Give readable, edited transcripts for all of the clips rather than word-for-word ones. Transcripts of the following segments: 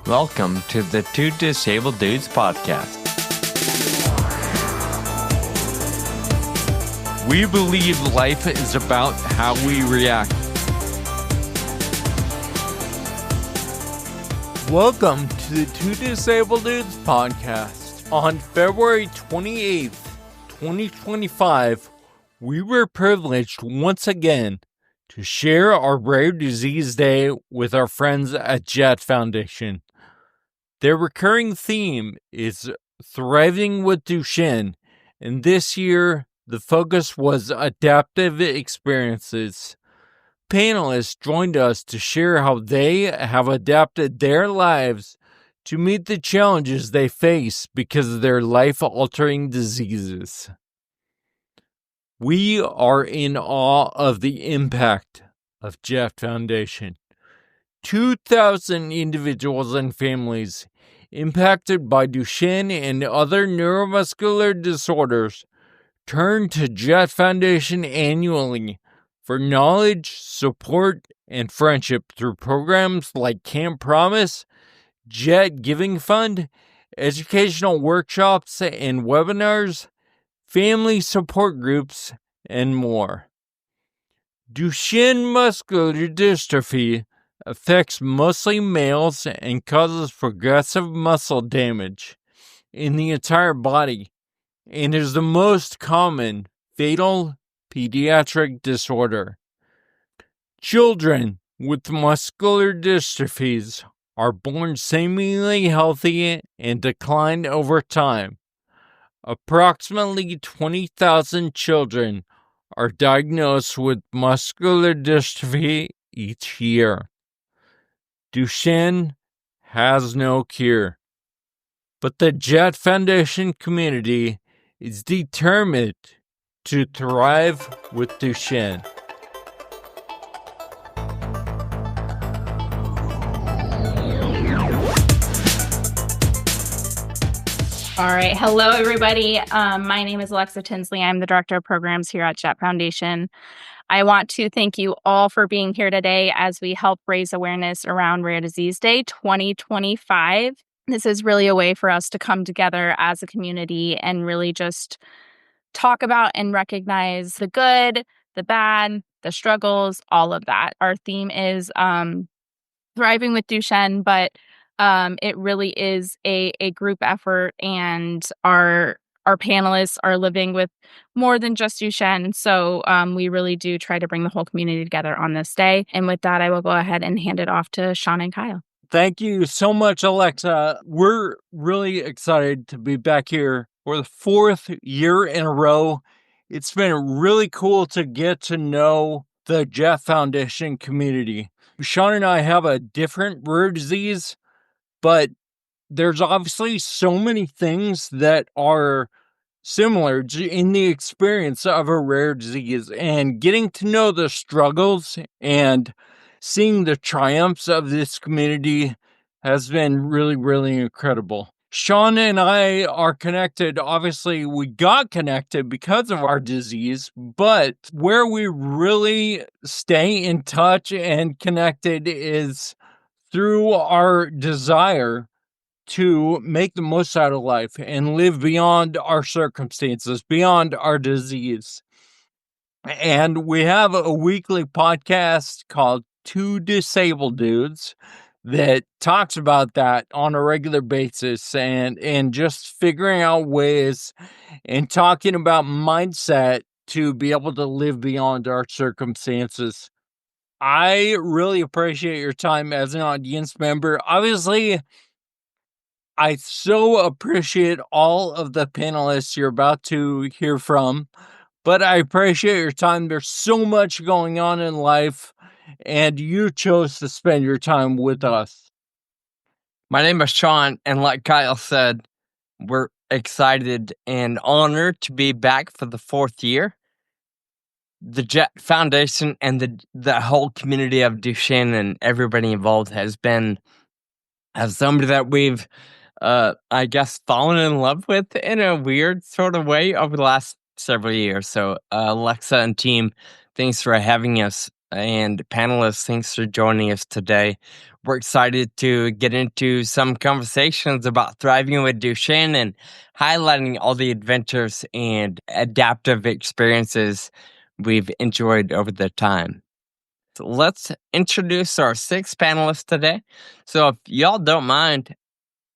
Welcome to the Two Disabled Dudes podcast. We believe life is about how we react. Welcome to the Two Disabled Dudes podcast. On February 28th, 2025, we were privileged once again to share our Rare Disease Day with our friends at Jett Foundation. Their recurring theme is Thriving with Duchenne, and this year the focus was adaptive experiences. Panelists joined us to share how they have adapted their lives to meet the challenges they face because of their life-altering diseases. We are in awe of the impact of Jett Foundation. 2,000 individuals and families impacted by Duchenne and other neuromuscular disorders turn to Jett Foundation annually for knowledge, support, and friendship through programs like Camp Promise, Jett Giving Fund, educational workshops and webinars, family support groups, and more. Duchenne muscular dystrophy affects mostly males and causes progressive muscle damage in the entire body and is the most common fatal pediatric disorder. Children with muscular dystrophies are born seemingly healthy and decline over time. Approximately 20,000 children are diagnosed with muscular dystrophy each year. Duchenne has no cure, but the Jett Foundation community is determined to thrive with Duchenne. All right. Hello, everybody. My name is Alexa Tinsley. I'm the Director of Programs here at Jett Foundation. I want to thank you all for being here today as we help raise awareness around Rare Disease Day 2025. This is really a way for us to come together as a community and really just talk about and recognize the good, the bad, the struggles, all of that. Our theme is Thriving with Duchenne, but it really is a group effort, and our panelists are living with more than just Duchenne. So we really do try to bring the whole community together on this day. And with that, I will go ahead and hand it off to Sean and Kyle. Thank you so much, Alexa. We're really excited to be back here for the fourth year in a row. It's been really cool to get to know the Jett Foundation community. Sean and I have a different rare disease, but there's obviously so many things that are similar in the experience of a rare disease, and getting to know the struggles and seeing the triumphs of this community has been really, really incredible. Sean and I are connected. Obviously, we got connected because of our disease, but where we really stay in touch and connected is through our desire to make the most out of life and live beyond our circumstances, beyond our disease. And we have a weekly podcast called Two Disabled Dudes that talks about that on a regular basis, and just figuring out ways and talking about mindset to be able to live beyond our circumstances. I really appreciate your time as an audience member. Obviously, I so appreciate all of the panelists you're about to hear from, but I appreciate your time. There's so much going on in life, and you chose to spend your time with us. My name is Sean, and like Kyle said, we're excited and honored to be back for the fourth year. The Jett Foundation and the whole community of Duchenne and everybody involved has been somebody that we've I guess, fallen in love with in a weird sort of way over the last several years. So, Alexa and team, thanks for having us and panelists, thanks for joining us today. We're excited to get into some conversations about thriving with Duchenne and highlighting all the adventures and adaptive experiences we've enjoyed over the time. So let's introduce our 6 panelists today. So if y'all don't mind,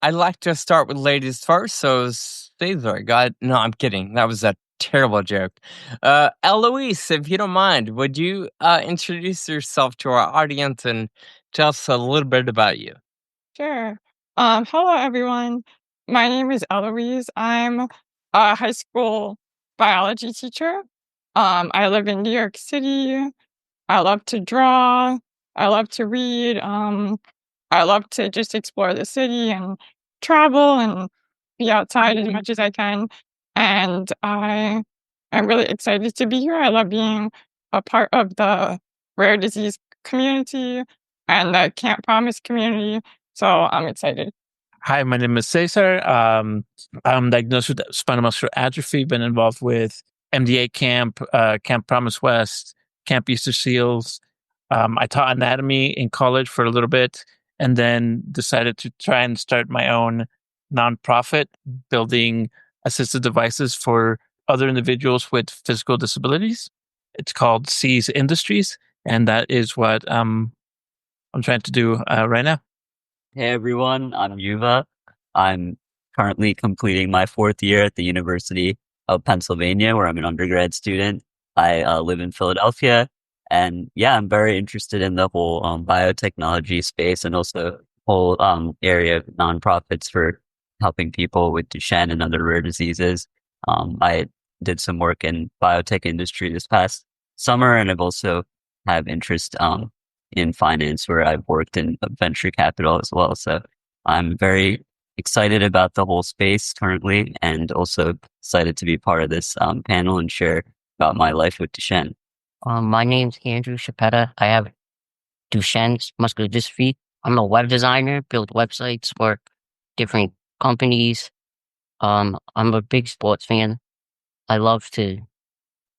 I'd like to start with ladies first. So Cesar, no, I'm kidding. That was a terrible joke. Eloise, if you don't mind, would you introduce yourself to our audience and tell us a little bit about you? Sure. Hello, everyone. My name is Eloise. I'm a high school biology teacher. I live in New York City. I love to draw. I love to read. I love to just explore the city and travel and be outside as much as I can. And I am really excited to be here. I love being a part of the rare disease community and the Can't Promise community. So I'm excited. Hi, my name is Cesar. I'm diagnosed with spinal muscular atrophy, been involved with MDA Camp, Camp Promise West, Camp Easter Seals. I taught anatomy in college for a little bit and then decided to try and start my own nonprofit building assistive devices for other individuals with physical disabilities. It's called C's Industries, and that is what I'm trying to do right now. Hey everyone, I'm Yuva. I'm currently completing my 4th year at the University of Pennsylvania, where I'm an undergrad student. I live in Philadelphia, and yeah, I'm very interested in the whole biotechnology space and also whole area of nonprofits for helping people with Duchenne and other rare diseases. I did some work in biotech industry this past summer, and I've also have interest in finance, where I've worked in venture capital as well. So I'm very excited about the whole space currently, and also excited to be part of this panel and share about my life with Duchenne. My name's Andrew Chapetta. I have Duchenne's muscular dystrophy. I'm a web designer, build websites for different companies. I'm a big sports fan. I love to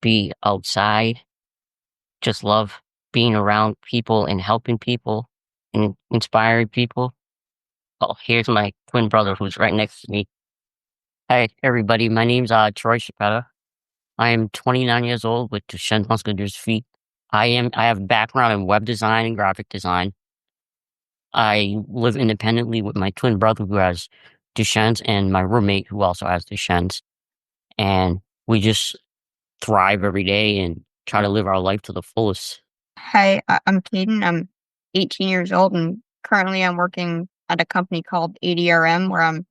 be outside. Just love being around people and helping people and inspiring people. Oh, here's my twin brother who's right next to me. Hi, everybody. My name's Troy Chapetta. I am 29 years old with Duchenne muscular dystrophy. I have a background in web design and graphic design. I live independently with my twin brother who has Duchenne's and my roommate who also has Duchenne's. And we just thrive every day and try to live our life to the fullest. Hi, I'm Caden. I'm 18 years old, and currently I'm working at a company called ADRM, where I'm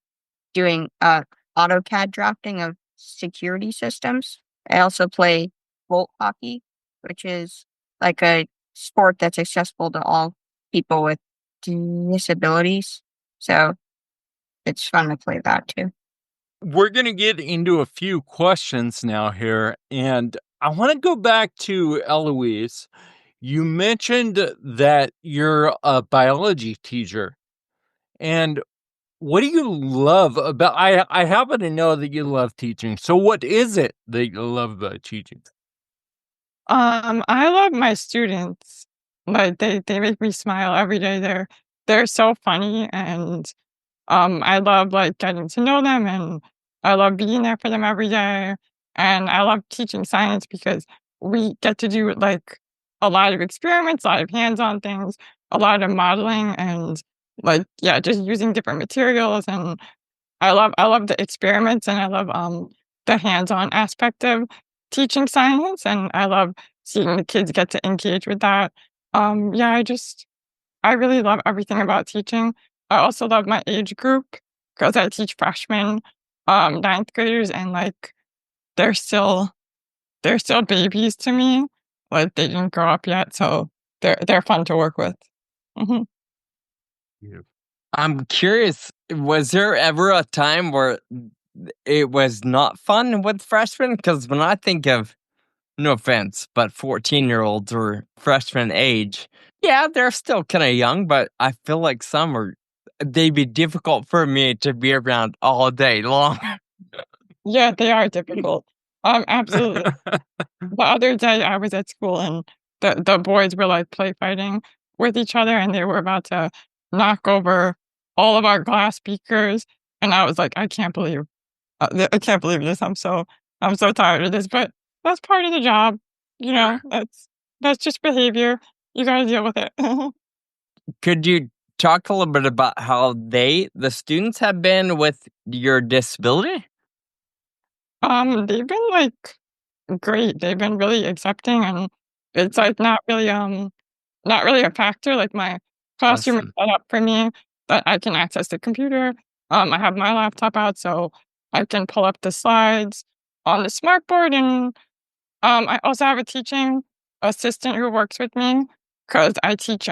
doing AutoCAD drafting of security systems. I also play Volt hockey, which is like a sport that's accessible to all people with disabilities. So it's fun to play that too. We're going to get into a few questions now here, and I want to go back to Eloise. You mentioned that you're a biology teacher, and what do you love about? I happen to know that you love teaching. So, what is it that you love about teaching? I love my students. Like they make me smile every day. They're so funny, and I love like getting to know them, and I love being there for them every day. And I love teaching science because we get to do like a lot of experiments, a lot of hands-on things, a lot of modeling, and like yeah, just using different materials. And I love the experiments, and I love the hands-on aspect of teaching science, and I love seeing the kids get to engage with that. Yeah, I really love everything about teaching. I also love my age group because I teach freshmen, 9th graders, and like they're still babies to me. Like they didn't grow up yet, so they're fun to work with. Mhm. I'm curious, was there ever a time where it was not fun with freshmen? Because when I think of, no offense, but 14-year-olds or freshman age, yeah, they're still kind of young, but I feel like they'd be difficult for me to be around all day long. Yeah, they are difficult. Absolutely. The other day I was at school and the boys were like play fighting with each other, and they were about to knock over all of our glass beakers. And I was like, I can't believe this. I'm so tired of this. But that's part of the job, you know. That's just behavior. You got to deal with it. Could you talk a little bit about how the students have been with your disability? They've been like great. They've been really accepting, and it's like not really a factor. Like my classroom is Awesome. set up for me that I can access the computer. I have my laptop out, so I can pull up the slides on the smartboard, and I also have a teaching assistant who works with me because I teach.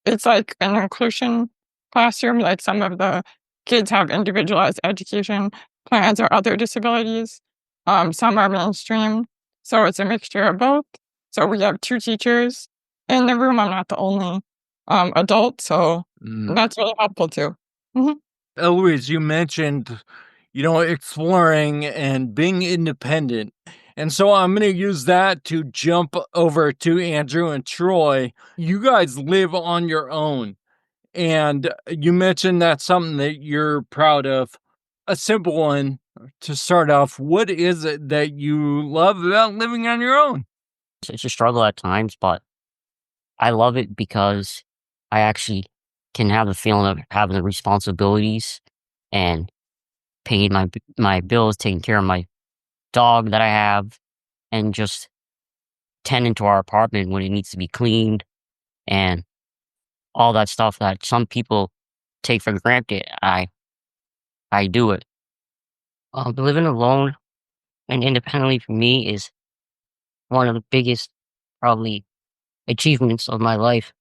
It's like an inclusion classroom. Like some of the kids have individualized education plans or other disabilities. Some are mainstream, so it's a mixture of both. So we have 2 teachers in the room. I'm not the only adult, so that's really helpful too. Mhm. Eloise, you mentioned, exploring and being independent. And so I'm going to use that to jump over to Andrew and Troy. You guys live on your own. And you mentioned that's something that you're proud of. A simple one to start off. What is it that you love about living on your own? It's a struggle at times, but I love it because I actually can have the feeling of having the responsibilities and paying my bills, taking care of my dog that I have, and just tending to our apartment when it needs to be cleaned and all that stuff that some people take for granted. I do it. Living alone and independently for me is one of the biggest, probably, achievements of my life,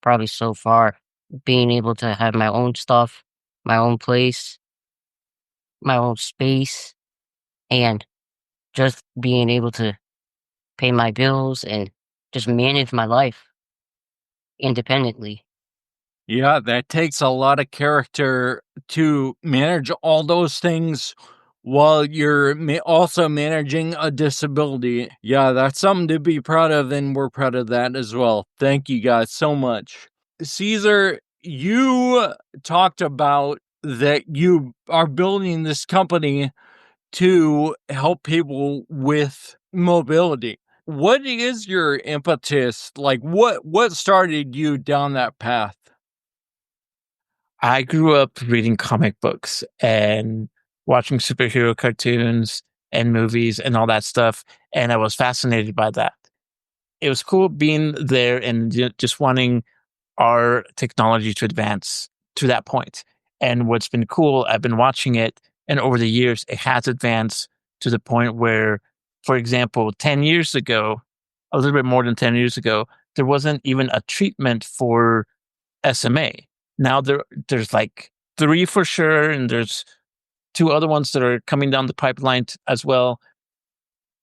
probably so far. Being able to have my own stuff, my own place, my own space, and just being able to pay my bills and just manage my life independently. Yeah, that takes a lot of character to manage all those things while you're also managing a disability. Yeah, that's something to be proud of, and we're proud of that as well. Thank you guys so much. Caesar, you talked about that you are building this company to help people with mobility. What is your impetus? Like what started you down that path? I grew up reading comic books and watching superhero cartoons and movies and all that stuff, and I was fascinated by that. It was cool being there and just wanting our technology to advance to that point. And what's been cool, I've been watching it, and over the years, it has advanced to the point where, for example, 10 years ago, a little bit more than 10 years ago, there wasn't even a treatment for SMA. Now there's like 3 for sure, and there's 2 other ones that are coming down the pipeline as well.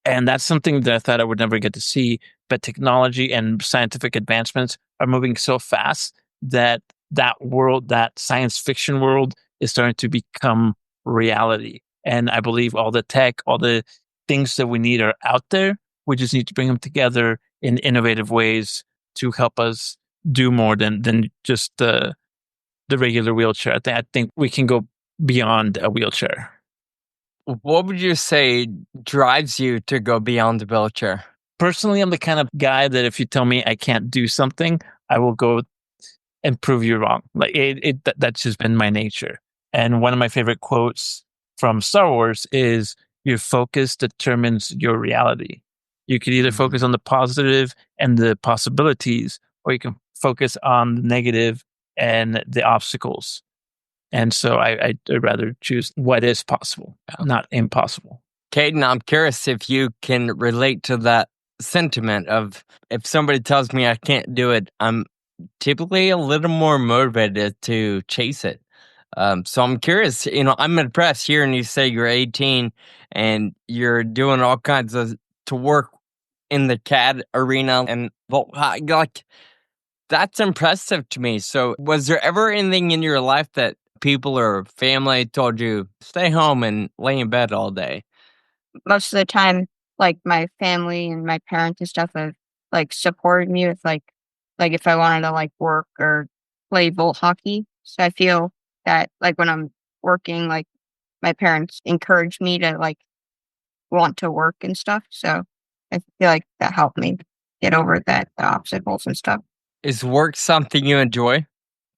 And that's something that I thought I would never get to see. But technology and scientific advancements are moving so fast that that science fiction world is starting to become reality. And I believe all the tech, all the things that we need are out there. We just need to bring them together in innovative ways to help us do more than just the regular wheelchair. I think we can go beyond a wheelchair. What would you say drives you to go beyond the wheelchair? Personally, I'm the kind of guy that if you tell me I can't do something, I will go and prove you wrong. Like that's just been my nature. And one of my favorite quotes from Star Wars is, "Your focus determines your reality." You could either focus on the positive and the possibilities, or you can focus on the negative and the obstacles. And so I'd rather choose what is possible, not impossible. Caden, I'm curious if you can relate to that sentiment of if somebody tells me I can't do it, I'm typically a little more motivated to chase it. So I'm curious, I'm impressed hearing you say you're 18 and you're doing all kinds of to work in the CAD arena, and like that's impressive to me. So was there ever anything in your life that people or family told you stay home and lay in bed all day? Most of the time, like my family and my parents and stuff have like supported me with like if I wanted to like work or play volt hockey. So I feel that like when I'm working, like my parents encourage me to like want to work and stuff. So I feel like that helped me get over the obstacles and stuff. Is work something you enjoy?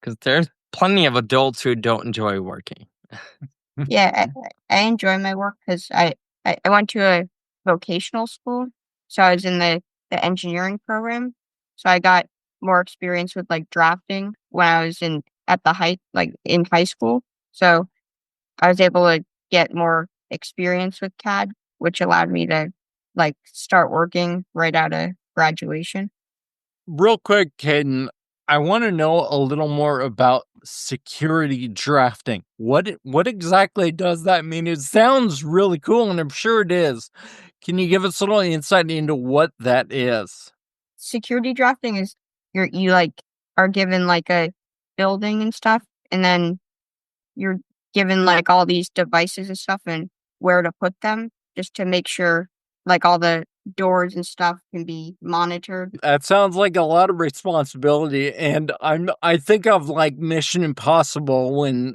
Because there's plenty of adults who don't enjoy working. Yeah, I enjoy my work because I went to a vocational school, so I was in the engineering program. So I got more experience with like drafting when I was in high school. So I was able to get more experience with CAD, which allowed me to like start working right out of graduation. Real quick, Caden, I want to know a little more about security drafting. What exactly does that mean? It sounds really cool, and I'm sure it is. Can you give us a little insight into what that is? Security drafting is you like are given like a building and stuff, and then you're given like all these devices and stuff and where to put them just to make sure like all the doors and stuff can be monitored. That sounds like a lot of responsibility, and I think of like Mission Impossible when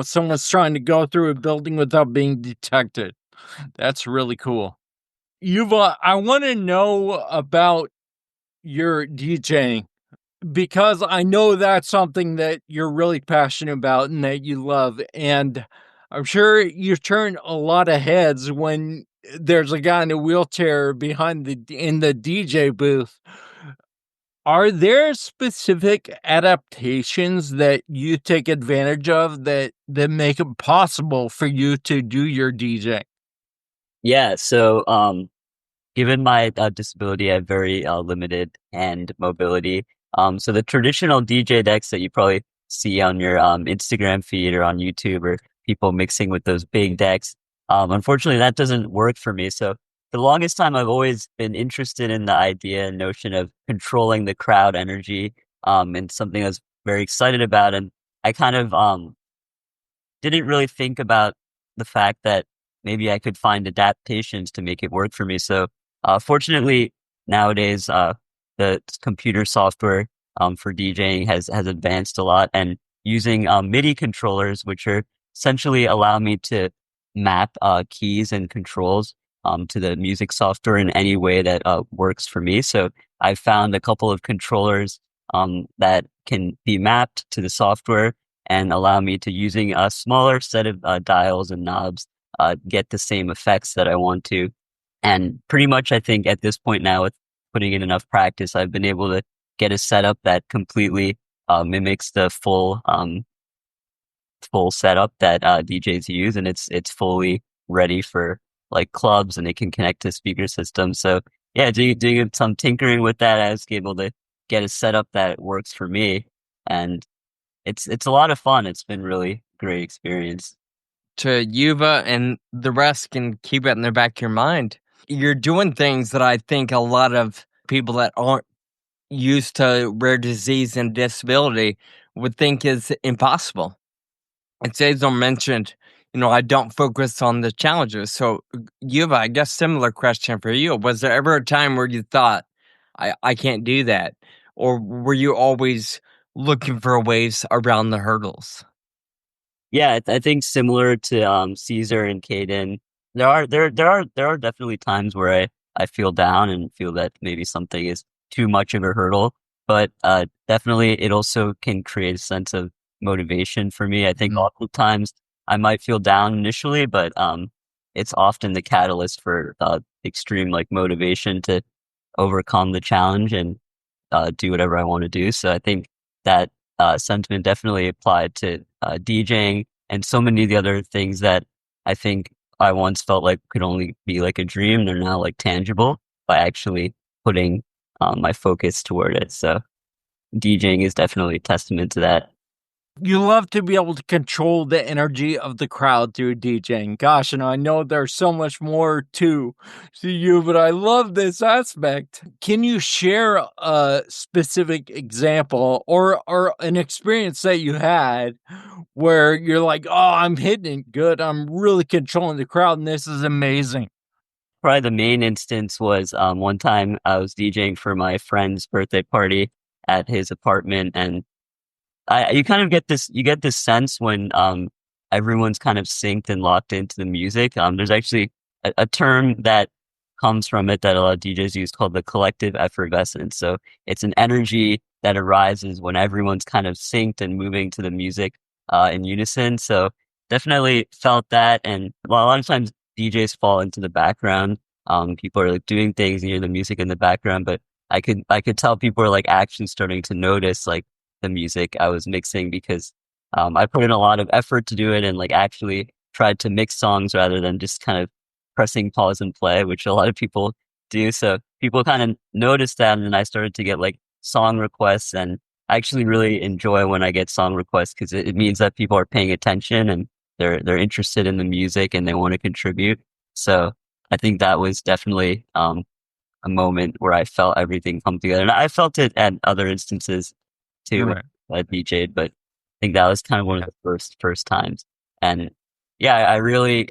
someone's trying to go through a building without being detected. That's really cool. Yuva, I want to know about your DJing because I know that's something that you're really passionate about and that you love, and I'm sure you turn a lot of heads when there's a guy in a wheelchair in the DJ booth. Are there specific adaptations that you take advantage of that make it possible for you to do your DJ? Yeah, so given my disability, I have very limited hand mobility. So the traditional DJ decks that you probably see on your Instagram feed or on YouTube or people mixing with those big decks, unfortunately, that doesn't work for me. So the longest time I've always been interested in the idea and notion of controlling the crowd energy, and something I was very excited about. And I kind of didn't really think about the fact that maybe I could find adaptations to make it work for me. So fortunately, nowadays, the computer software for DJing has advanced a lot, and using MIDI controllers, which are essentially allow me to map keys and controls to the music software in any way that works for me. So I found a couple of controllers that can be mapped to the software and allow me to, using a smaller set of dials and knobs, get the same effects that I want to. And pretty much, I think at this point now, with putting in enough practice, I've been able to get a setup that completely mimics the full setup that DJs use, and it's fully ready for like clubs, and it can connect to speaker systems. So yeah, doing some tinkering with that, I was able to get a setup that works for me, and it's a lot of fun. It's been really great experience. To Yuva and the rest can keep it in the back of your mind. You're doing things that I think a lot of people that aren't used to rare disease and disability would think is impossible. And Cesar mentioned, I don't focus on the challenges. So Yuva, I guess similar question for you. Was there ever a time where you thought, I can't do that? Or were you always looking for ways around the hurdles? Yeah, I think similar to Caesar and Caden, there are definitely times where I feel down and feel that maybe something is too much of a hurdle, but definitely it also can create a sense of motivation for me. I think oftentimes I might feel down initially, but it's often the catalyst for extreme like motivation to overcome the challenge and do whatever I want to do. So I think that sentiment definitely applied to DJing and so many of the other things that I think I once felt like could only be like a dream. They're now like tangible by actually putting my focus toward it. So DJing is definitely a testament to that. You love to be able to control the energy of the crowd through DJing. Gosh, and I know there's so much more to you, but I love this aspect. Can you share a specific example or an experience that you had where you're like, oh, I'm hitting it good. I'm really controlling the crowd, and this is amazing. probably the main instance was one time I was DJing for my friend's birthday party at his apartment, and you kind of get this sense when everyone's kind of synced and locked into the music. There's actually a term that comes from it that a lot of DJs use called the collective effervescence. So it's an energy that arises when everyone's kind of synced and moving to the music in unison. So definitely felt that. And well, a lot of times DJs fall into the background. People are like doing things and you hear the music in the background, but I could tell people are like actually starting to notice like the music I was mixing because I put in a lot of effort to do it and like actually tried to mix songs rather than just kind of pressing pause and play, which a lot of people do. So people kind of noticed that, and then I started to get like song requests, and I actually really enjoy when I get song requests because it means that people are paying attention and they're interested in the music and they want to contribute. So I think that was definitely a moment where I felt everything come together, and I felt it at other instances too. Right. I DJ'd, but I think that was kind of one of the first times. And yeah, I really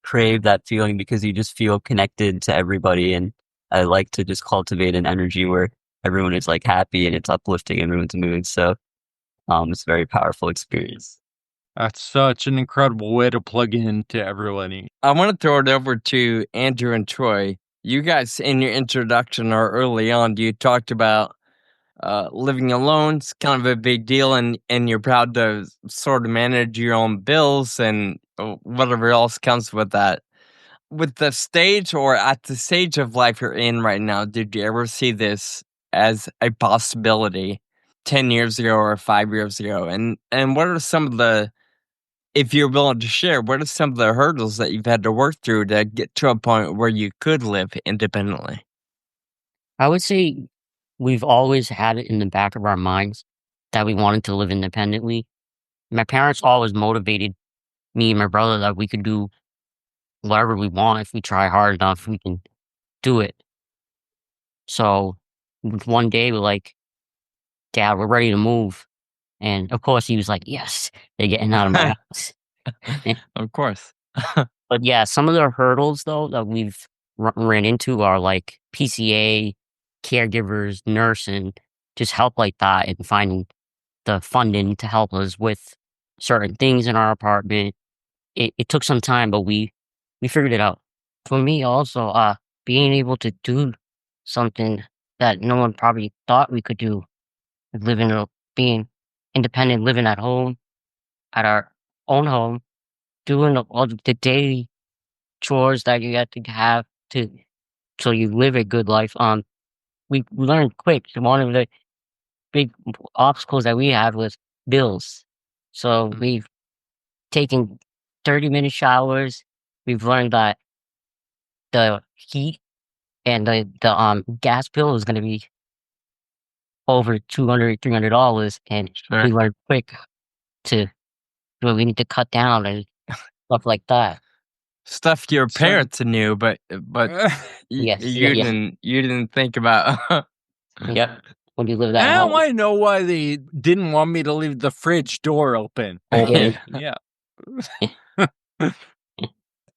crave that feeling because you just feel connected to everybody, and I like to just cultivate an energy where everyone is like happy and it's uplifting, everyone's moving. So it's a very powerful experience. That's such an incredible way to plug into everybody. I want to throw it over to Andrew and Troy. You guys, in your introduction or early on, you talked about living alone. It's kind of a big deal, and you're proud to sort of manage your own bills and whatever else comes with that. With the stage or at the stage of life you're in right now, did you ever see this as a possibility 10 years ago or 5 years ago? And what are some of the, if you're willing to share, what are some of the hurdles that you've had to work through to get to a point where you could live independently? I would say we've always had it in the back of our minds that we wanted to live independently. My parents always motivated me and my brother that we could do whatever we want. If we try hard enough, we can do it. So one day we're like, Dad, we're ready to move. And of course he was like, yes, they're getting out of my house. Of course. But yeah, some of the hurdles though that we've ran into are like PCA, caregivers, nursing, just help like that, and finding the funding to help us with certain things in our apartment. It took some time, but we figured it out. For me also, being able to do something that no one probably thought we could do, being independent, living at home, at our own home, doing all the daily chores that you have to have to, so you live a good life. We learned quick. One of the big obstacles that we had was bills. So we've taken 30-minute showers. We've learned that the heat and the gas bill is going to be over $200-$300, and Sure. we learned quick to we need to cut down and stuff like that. Stuff your So- parents knew, but Yes, you yeah. didn't think about. Yep. When you live that Now home. I know why they didn't want me to leave the fridge door open. Open. Yeah.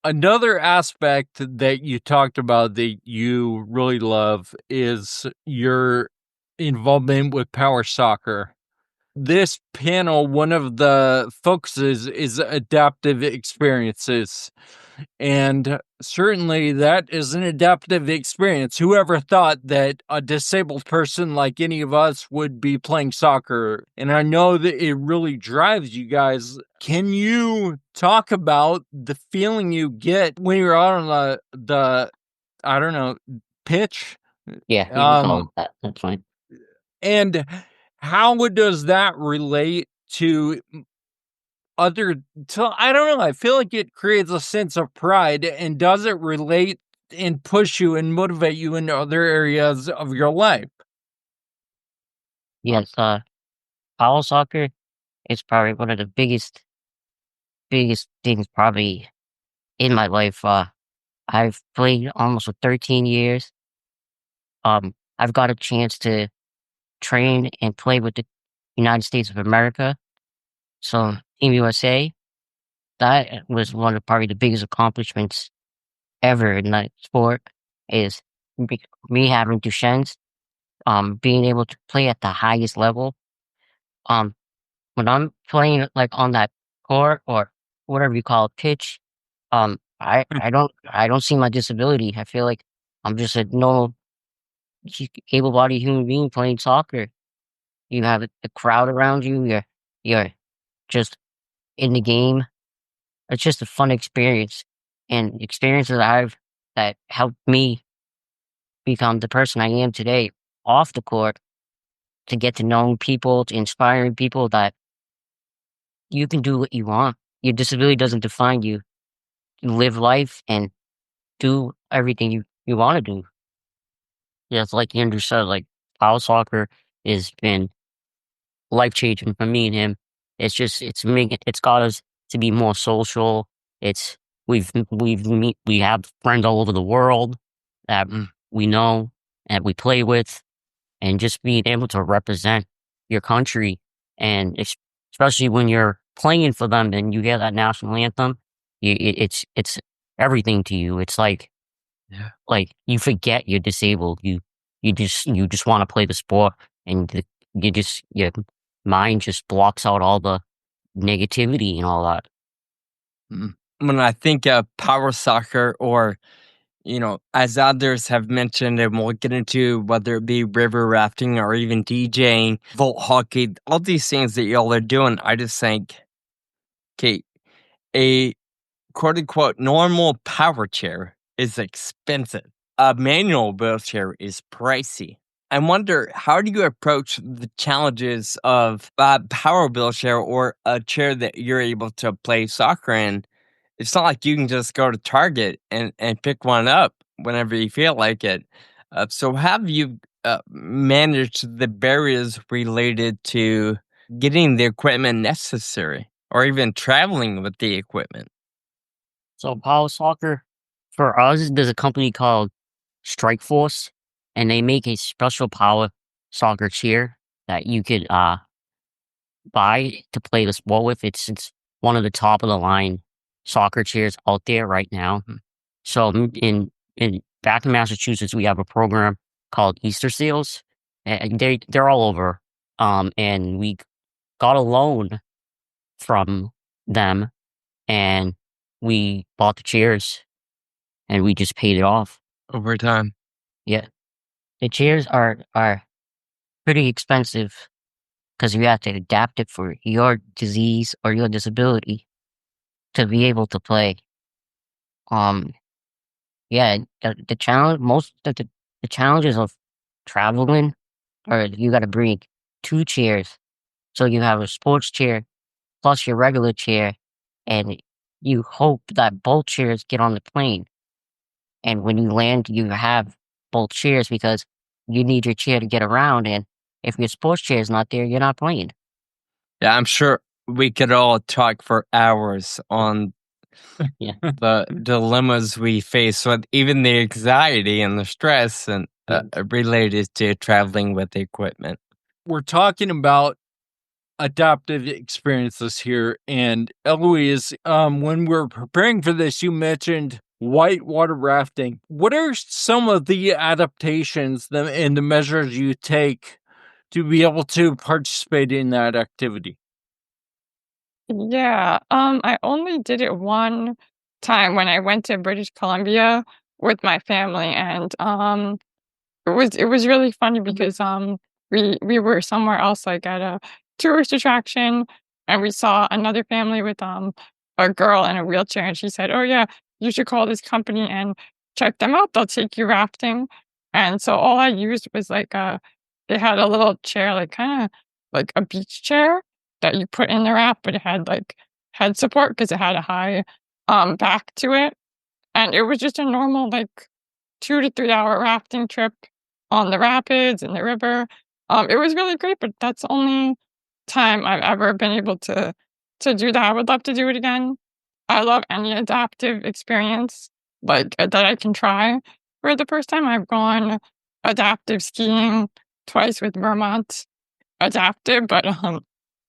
Another aspect that you talked about that you really love is your involvement with Power Soccer. This panel, one of the focuses is adaptive experiences. And certainly that is an adaptive experience. Whoever thought that a disabled person like any of us would be playing soccer? And I know that it really drives you guys. Can you talk about the feeling you get when you're out on the I don't know, pitch? Yeah, you can call it that. That's fine. And how does that relate to I don't know, I feel like it creates a sense of pride, and does it relate and push you and motivate you in other areas of your life? Yes, power soccer is probably one of the biggest things probably in my life. I've played almost for 13 years. I've got a chance to train and play with the United States of America. So Team USA, that was one of probably the biggest accomplishments ever in that sport is me having Duchenne's, being able to play at the highest level. When I'm playing like on that court or whatever you call it, pitch, I don't see my disability. I feel like I'm just a normal, able-bodied human being playing soccer. You have a crowd around you. You're just in the game. It's just a fun experience, and experiences that helped me become the person I am today off the court, to get to know people, to inspiring people that you can do what you want. Your disability doesn't define you. You live life and do everything you want to do. Yeah, it's like Andrew said, like power soccer has been life changing for me and him. It's got us to be more social. It's we have friends all over the world that we know and we play with, and just being able to represent your country, and especially when you're playing for them and you hear that national anthem, it's everything to you. It's like you forget you're disabled. You just want to play the sport, and your mind just blocks out all the negativity and all that. When I think of power soccer, or as others have mentioned, and we'll get into, whether it be river rafting or even DJing, vault hockey, all these things that y'all are doing, I just think, okay, a quote unquote normal power chair is expensive. A manual wheelchair is pricey. I wonder, how do you approach the challenges of a power wheelchair or a chair that you're able to play soccer in? It's not like you can just go to Target and pick one up whenever you feel like it. So have you managed the barriers related to getting the equipment necessary, or even traveling with the equipment? So power soccer, for us, there's a company called Strike Force, and they make a special power soccer chair that you could buy to play the sport with. It's one of the top of the line soccer chairs out there right now. So in back in Massachusetts, we have a program called Easter Seals, and they're all over. And we got a loan from them, and we bought the chairs, and we just paid it off Over time. Yeah, the chairs are pretty expensive because you have to adapt it for your disease or your disability to be able to play. Yeah, the challenge, the challenges of traveling are you got to bring 2 chairs, so you have a sports chair plus your regular chair, and you hope that both chairs get on the plane. And when you land, you have both chairs because you need your chair to get around. And if your sports chair is not there, you're not playing. Yeah, I'm sure we could all talk for hours on Yeah. the dilemmas we face with even the anxiety and the stress and related to traveling with equipment. We're talking about adaptive experiences here, and Eloise, when we're preparing for this, you mentioned whitewater rafting. What are some of the adaptations and the measures you take to be able to participate in that activity? Yeah, I only did it one time when I went to British Columbia with my family, and it was really funny because we were somewhere else, like at a tourist attraction, and we saw another family with a girl in a wheelchair, and she said, "Oh yeah, you should call this company and check them out. They'll take you rafting." And so all I used was like they had a little chair, like kind of like a beach chair that you put in the raft, but it had like head support because it had a high back to it, and it was just a normal like 2 to 3 hour rafting trip on the rapids and the river. It was really great, but that's the only time I've ever been able to do that. I would love to do it again. I love any adaptive experience like that I can try. For the first time, I've gone adaptive skiing twice with Vermont Adaptive, but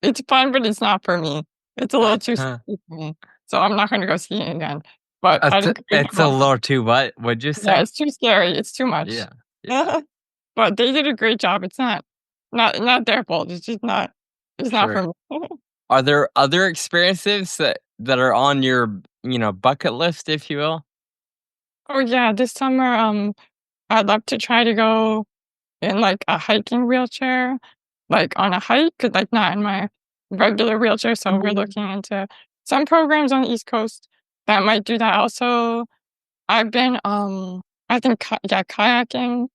it's fun, but it's not for me. It's a little too steep for me, so I'm not going to go skiing again. but I didn't complete It's a little too what? What'd you say? Yeah, it's too scary. It's too much. Yeah. But they did a great job. It's not their fault. It's just not. It's not Sure. for me. Are there other experiences that are on your, bucket list, if you will? Oh yeah, this summer, I'd love to try to go in like a hiking wheelchair, like on a hike, like not in my regular wheelchair. So we're looking into some programs on the East Coast that might do that. Also, I've been, I think, kayaking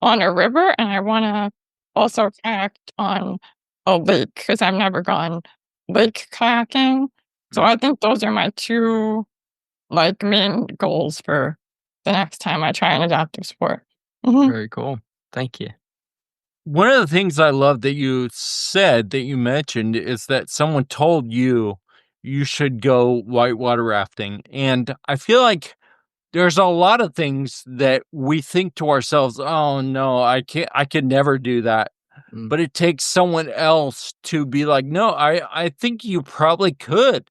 on a river, and I want to also kayak on a lake because I've never gone lake kayaking. So I think those are my two like main goals for the next time I try an adaptive sport. Very cool. Thank you. One of the things I love that you said, that you mentioned, is that someone told you should go whitewater rafting. And I feel like there's a lot of things that we think to ourselves, oh no, I could never do that. But it takes someone else to be like, no, I think you probably could.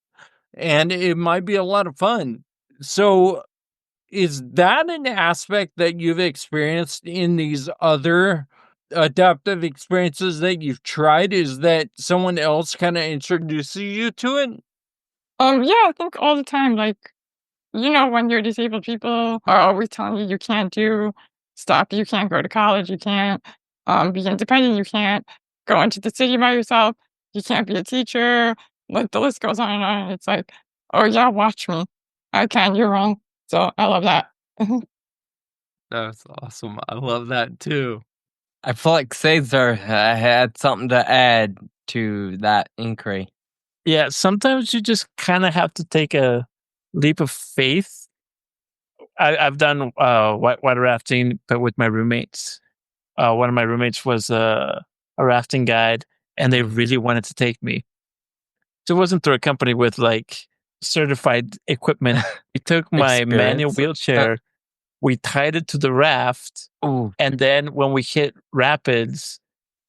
And it might be a lot of fun. So is that an aspect that you've experienced in these other adaptive experiences that you've tried? Is that someone else kind of introduces you to it? Yeah, I think all the time, like, when you're disabled, people are always telling you can't do stuff. You can't go to college. You can't be independent. You can't go into the city by yourself. You can't be a teacher. Like the list goes on and on. It's like, oh yeah, watch me. I can. You're wrong. So I love that. That's awesome. I love that too. I feel like Cesar had something to add to that inquiry. Yeah, sometimes you just kind of have to take a leap of faith. I've done whitewater rafting, but with my roommates. One of my roommates was a rafting guide, and they really wanted to take me. So it wasn't through a company with like certified equipment. We took my manual wheelchair, we tied it to the raft, and then when we hit rapids,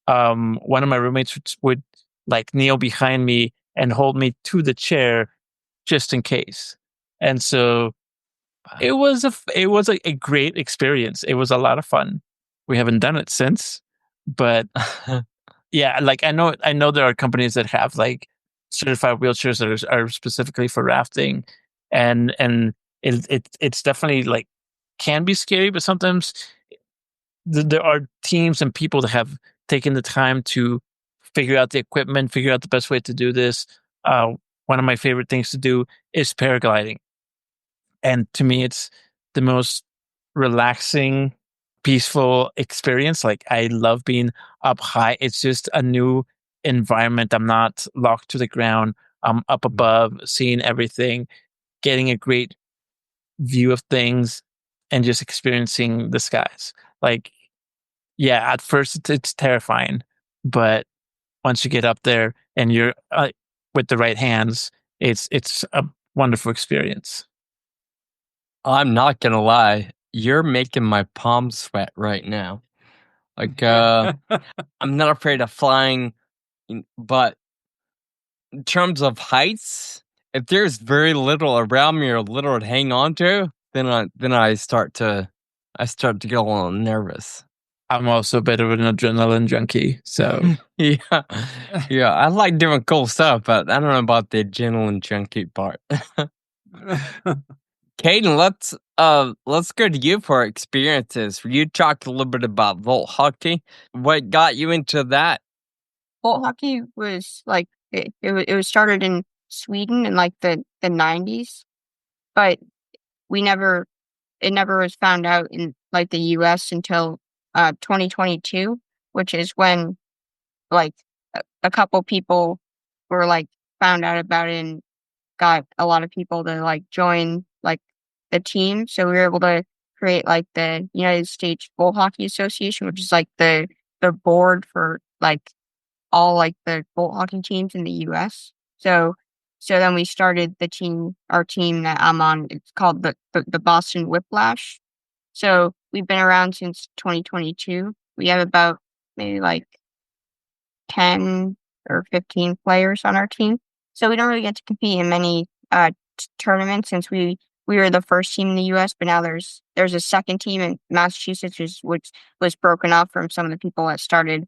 one of my roommates would like kneel behind me and hold me to the chair just in case. And so it was a great experience. It was a lot of fun. We haven't done it since, but yeah, like I know there are companies that have like certified wheelchairs that are specifically for rafting, and it's definitely like can be scary, but sometimes there are teams and people that have taken the time to figure out the equipment, figure out the best way to do this. One of my favorite things to do is paragliding. And to me, it's the most relaxing, peaceful experience. Like I love being up high. It's just a new environment. I'm not locked to the ground. I'm up above, seeing everything, getting a great view of things, and just experiencing the skies. Like, yeah, at first it's terrifying, but once you get up there and you're with the right hands, it's a wonderful experience. I'm not gonna lie, you're making my palms sweat right now. Like, I'm not afraid of flying, but in terms of heights, if there's very little around me or little to hang on to, then I start to get a little nervous. I'm also a bit of an adrenaline junkie, so yeah, I like doing cool stuff, but I don't know about the adrenaline junkie part. Caden, let's go to you for experiences. You talked a little bit about Volt hockey. What got you into that? Bolt hockey was like it was started in Sweden in like the 90s, but it never was found out in like the US until 2022, which is when like a couple people were like found out about it and got a lot of people to like join like the team. So we were able to create like the United States Bowl Hockey Association, which is like the board for like all like the bowl hockey teams in the US. So then we started our team that I'm on. It's called the Boston Whiplash. So we've been around since 2022. We have about maybe like 10 or 15 players on our team. So we don't really get to compete in many tournaments since we we were the first team in the U.S., but now there's a second team in Massachusetts, which was broken off from some of the people that started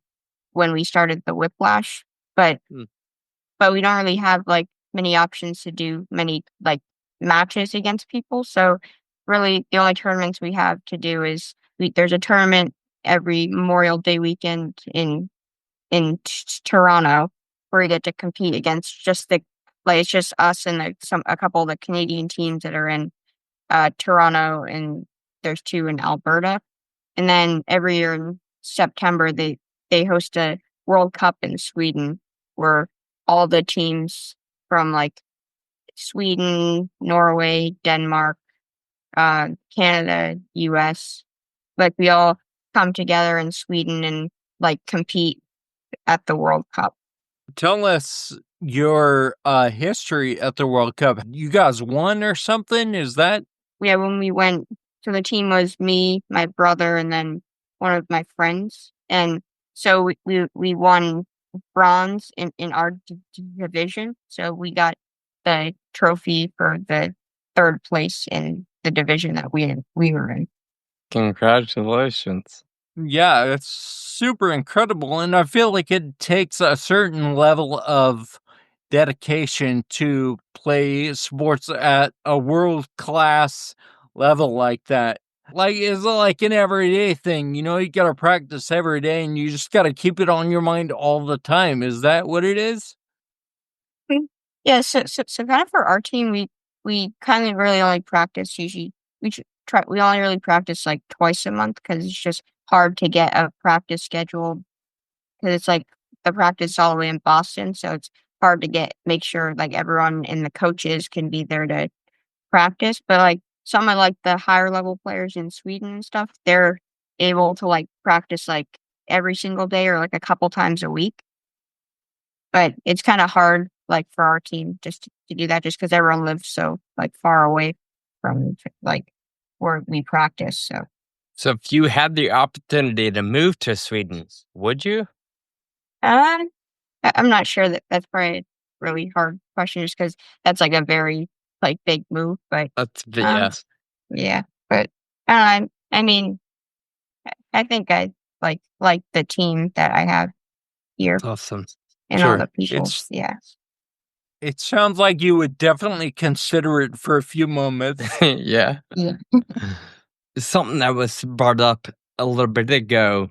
when we started the Whiplash. But we don't really have like many options to do many like matches against people. So really, the only tournaments we have to do is there's a tournament every Memorial Day weekend in Toronto where we get to compete against just it's just us and a couple of the Canadian teams that are in Toronto, and there's 2 in Alberta. And then every year in September they host a World Cup in Sweden where all the teams from like Sweden, Norway, Denmark, Canada, US, like we all come together in Sweden and like compete at the World Cup. Tell us your history at the World Cup. You guys won or something? Is that? Yeah, when we went, so the team was me, my brother, and then one of my friends. And so we won bronze in our division. So we got the trophy for the 3rd place in the division that we were in. Congratulations. Yeah, it's super incredible. And I feel like it takes a certain level of dedication to play sports at a world-class level like that. Like, it's like an everyday thing, you got to practice every day and you just got to keep it on your mind all the time. Is that what it is? Yeah, so kind of for our team, we kind of really only practice usually, we only really practice like twice a month because it's just hard to get a practice scheduled because it's like the practice all the way in Boston, so it's hard to make sure like everyone and the coaches can be there to practice. But like some of like the higher level players in Sweden and stuff, they're able to like practice like every single day or like a couple times a week. But it's kind of hard like for our team just to do that just because everyone lives so like far away from like where we practice. So if you had the opportunity to move to Sweden, would you? I'm not sure that's probably a really hard question just because that's like a very like big move. But yes. Yeah. But I mean, I think I like the team that I have here Awesome. and all the people. Yeah. It sounds like you would definitely consider it for a few moments. Yeah. Yeah. Something that was brought up a little bit ago.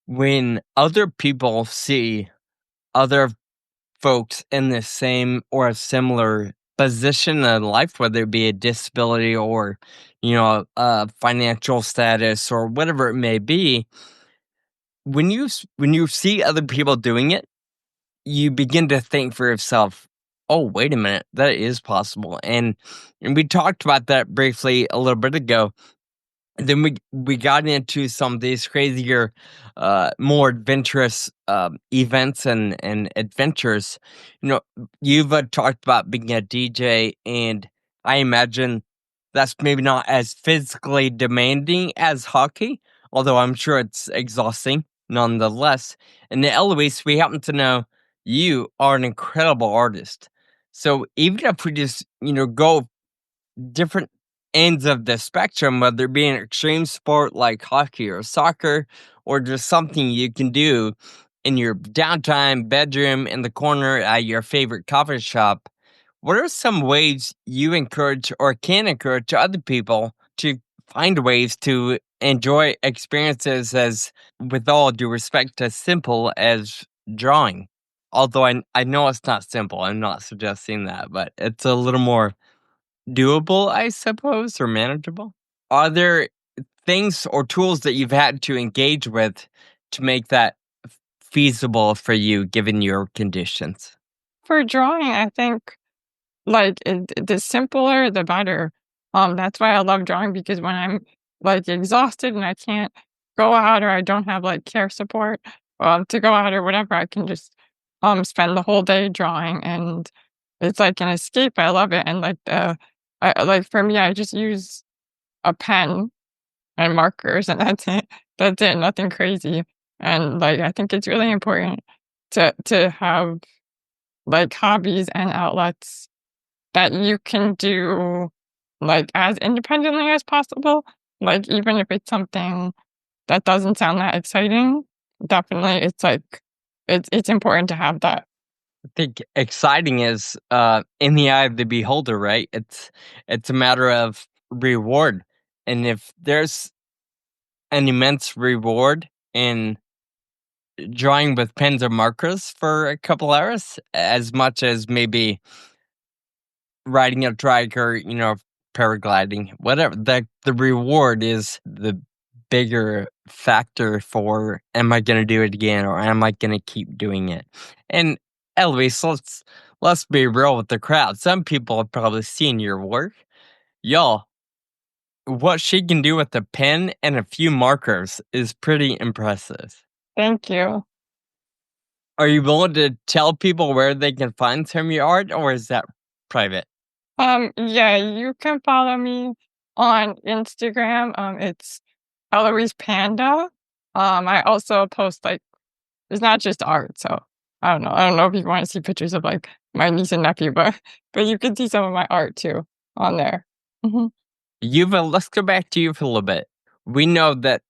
When other people see other folks in the same or a similar position in life, whether it be a disability or, a financial status or whatever it may be, when you see other people doing it, you begin to think for yourself, oh, wait a minute, that is possible. And we talked about that briefly a little bit ago. And then we got into some of these crazier, more adventurous events and adventures. You've talked about being a DJ, and I imagine that's maybe not as physically demanding as hockey, although I'm sure it's exhausting nonetheless. And Eloise, we happen to know you are an incredible artist. So even if we just, go different ends of the spectrum, whether it be an extreme sport like hockey or soccer, or just something you can do in your downtime bedroom in the corner at your favorite coffee shop, what are some ways you encourage or can encourage other people to find ways to enjoy experiences as, with all due respect, as simple as drawing? Although I know it's not simple, I'm not suggesting that, but it's a little more doable, I suppose, or manageable. Are there things or tools that you've had to engage with to make that feasible for you given your conditions? For drawing, I think like the simpler the better. That's why I love drawing, because when I'm like exhausted and I can't go out or I don't have like care support to go out or whatever, I can just spend the whole day drawing, and it's like an escape. I love it. And like for me, I just use a pen and markers, and that's it. That's it. Nothing crazy. And like I think it's really important to have like hobbies and outlets that you can do like as independently as possible. Like even if it's something that doesn't sound that exciting, definitely it's like it's important to have that. I think exciting is in the eye of the beholder, right? It's a matter of reward. And if there's an immense reward in drawing with pens or markers for a couple hours, as much as maybe riding a trike or, paragliding, whatever, the reward is the bigger factor for, am I going to do it again, or am I going to keep doing it? And Eloise, let's be real with the crowd. Some people have probably seen your work. Y'all, what she can do with a pen and a few markers is pretty impressive. Thank you. Are you willing to tell people where they can find some of your art, or is that private? Yeah, you can follow me on Instagram. It's Eloise Panda. I also post like it's not just art, so I don't know. I don't know if you want to see pictures of like my niece and nephew, but you can see some of my art too on there. Yuva, let's go back to you for a little bit. We know that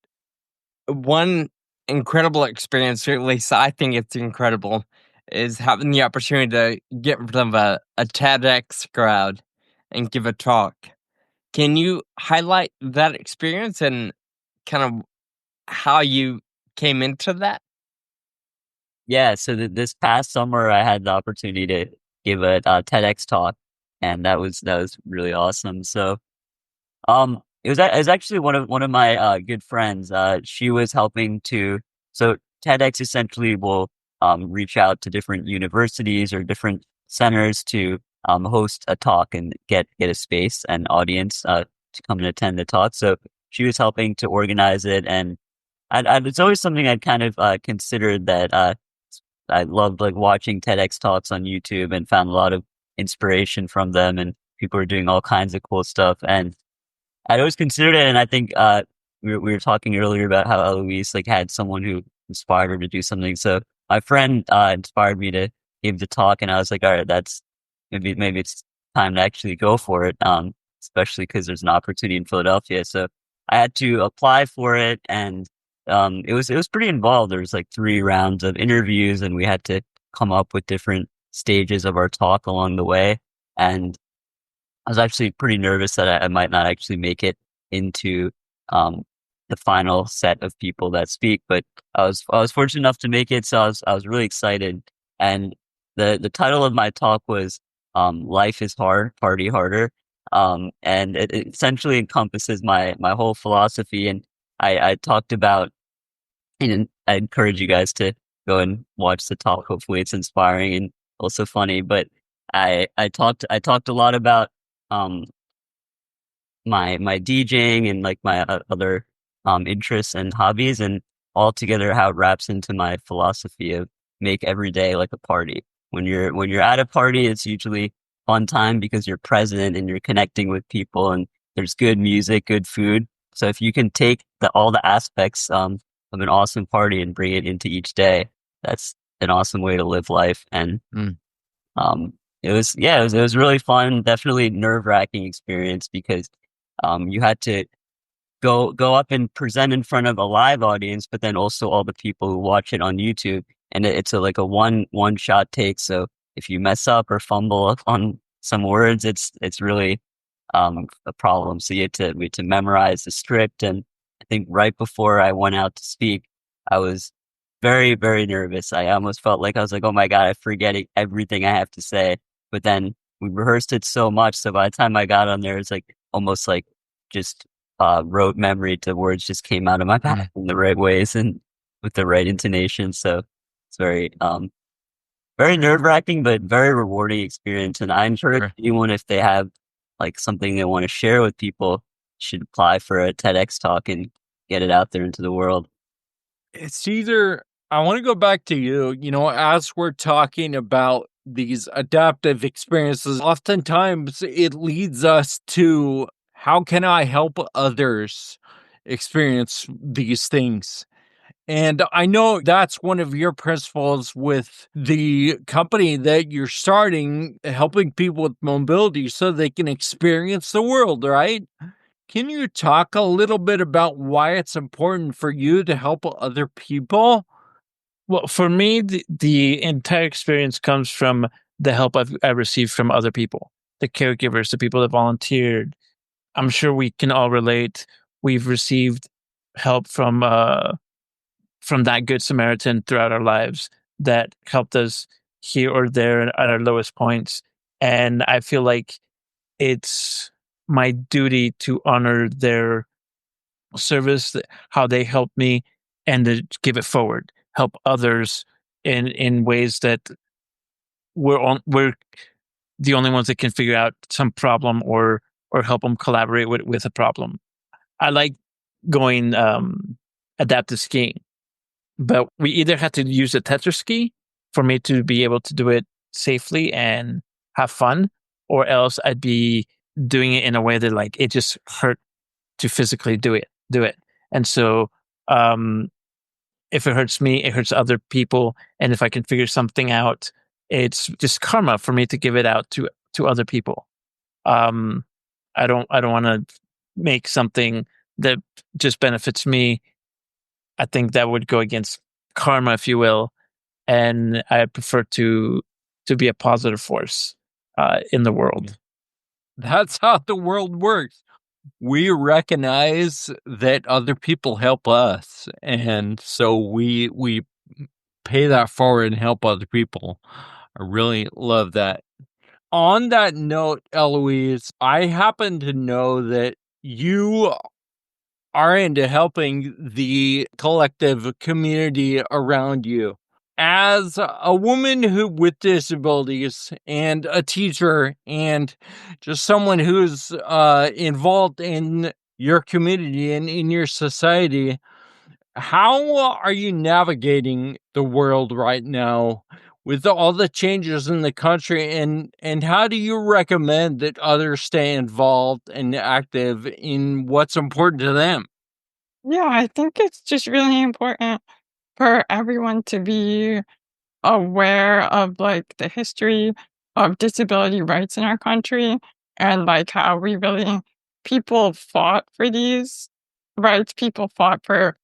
one incredible experience, or at least I think it's incredible, is having the opportunity to get in front of a TEDx crowd and give a talk. Can you highlight that experience and kind of how you came into that? Yeah, so this past summer, I had the opportunity to give a TEDx talk, and that was really awesome. So, it was actually one of my good friends. She was helping to. So TEDx essentially will reach out to different universities or different centers to host a talk and get a space and audience to come and attend the talk. So she was helping to organize it, and it's always something I'd kind of considered that I loved like watching TEDx talks on YouTube and found a lot of inspiration from them, and people are doing all kinds of cool stuff. And I'd always considered it, and I think we were talking earlier about how Eloise like had someone who inspired her to do something. So my friend inspired me to give the talk, and I was like, all right, that's maybe it's time to actually go for it. Especially because there's an opportunity in Philadelphia. So I had to apply for it, and it was pretty involved. There was like 3 rounds of interviews, and we had to come up with different stages of our talk along the way. And I was actually pretty nervous that I might not actually make it into the final set of people that speak, but I was fortunate enough to make it, so I was really excited. And the title of my talk was "Life is Hard, Party Harder," and it essentially encompasses my whole philosophy. And I talked about, and I encourage you guys to go and watch the talk. Hopefully, it's inspiring and also funny. But I talked a lot about my DJing and like my other interests and hobbies, and altogether how it wraps into my philosophy of make every day like a party. When you're at a party, it's usually fun time because you're present and you're connecting with people, and there's good music, good food. So if you can take all the aspects of an awesome party and bring it into each day, that's an awesome way to live life. And it was really fun. Definitely nerve-wracking experience because you had to go up and present in front of a live audience, but then also all the people who watch it on YouTube. And it's like a one shot take. So if you mess up or fumble on some words, it's really a problem. So we had to memorize the script. And I think right before I went out to speak, I was very, very nervous. I almost felt like I was like, oh my God, I'm forgetting everything I have to say. But then we rehearsed it so much. So by the time I got on there, it's like almost like just rote memory. The words just came out of my mouth in the right ways and with the right intonation. So it's very, very nerve wracking, but very rewarding experience. And I encourage anyone, if they have like something they want to share with people, should apply for a TEDx talk and get it out there into the world. It's either, I want to go back to you, as we're talking about these adaptive experiences, oftentimes it leads us to how can I help others experience these things? And I know that's one of your principles with the company that you're starting, helping people with mobility so they can experience the world, right? Can you talk a little bit about why it's important for you to help other people? Well, for me, the entire experience comes from the help I received from other people, the caregivers, the people that volunteered. I'm sure we can all relate. We've received help from that Good Samaritan throughout our lives that helped us here or there at our lowest points. And I feel like it's my duty to honor their service, how they helped me, and to give it forward, help others in ways that we're the only ones that can figure out some problem or help them collaborate with a problem. I like going adaptive skiing, but we either had to use a tether ski for me to be able to do it safely and have fun, or else I'd be doing it in a way that like it just hurt to physically do it. And so if it hurts me, it hurts other people. And if I can figure something out, it's just karma for me to give it out to other people. I don't want to make something that just benefits me. I think that would go against karma, if you will. And I prefer to be a positive force in the world. That's how the world works. We recognize that other people help us, and so we pay that forward and help other people. I really love that. On that note, Eloise, I happen to know that you are into helping the collective community around you. As a woman with disabilities and a teacher and just someone who's involved in your community and in your society, how are you navigating the world right now with all the changes in the country, and how do you recommend that others stay involved and active in what's important to them? Yeah, I think it's just really important for everyone to be aware of like the history of disability rights in our country and like how we really people fought for these rights. People fought for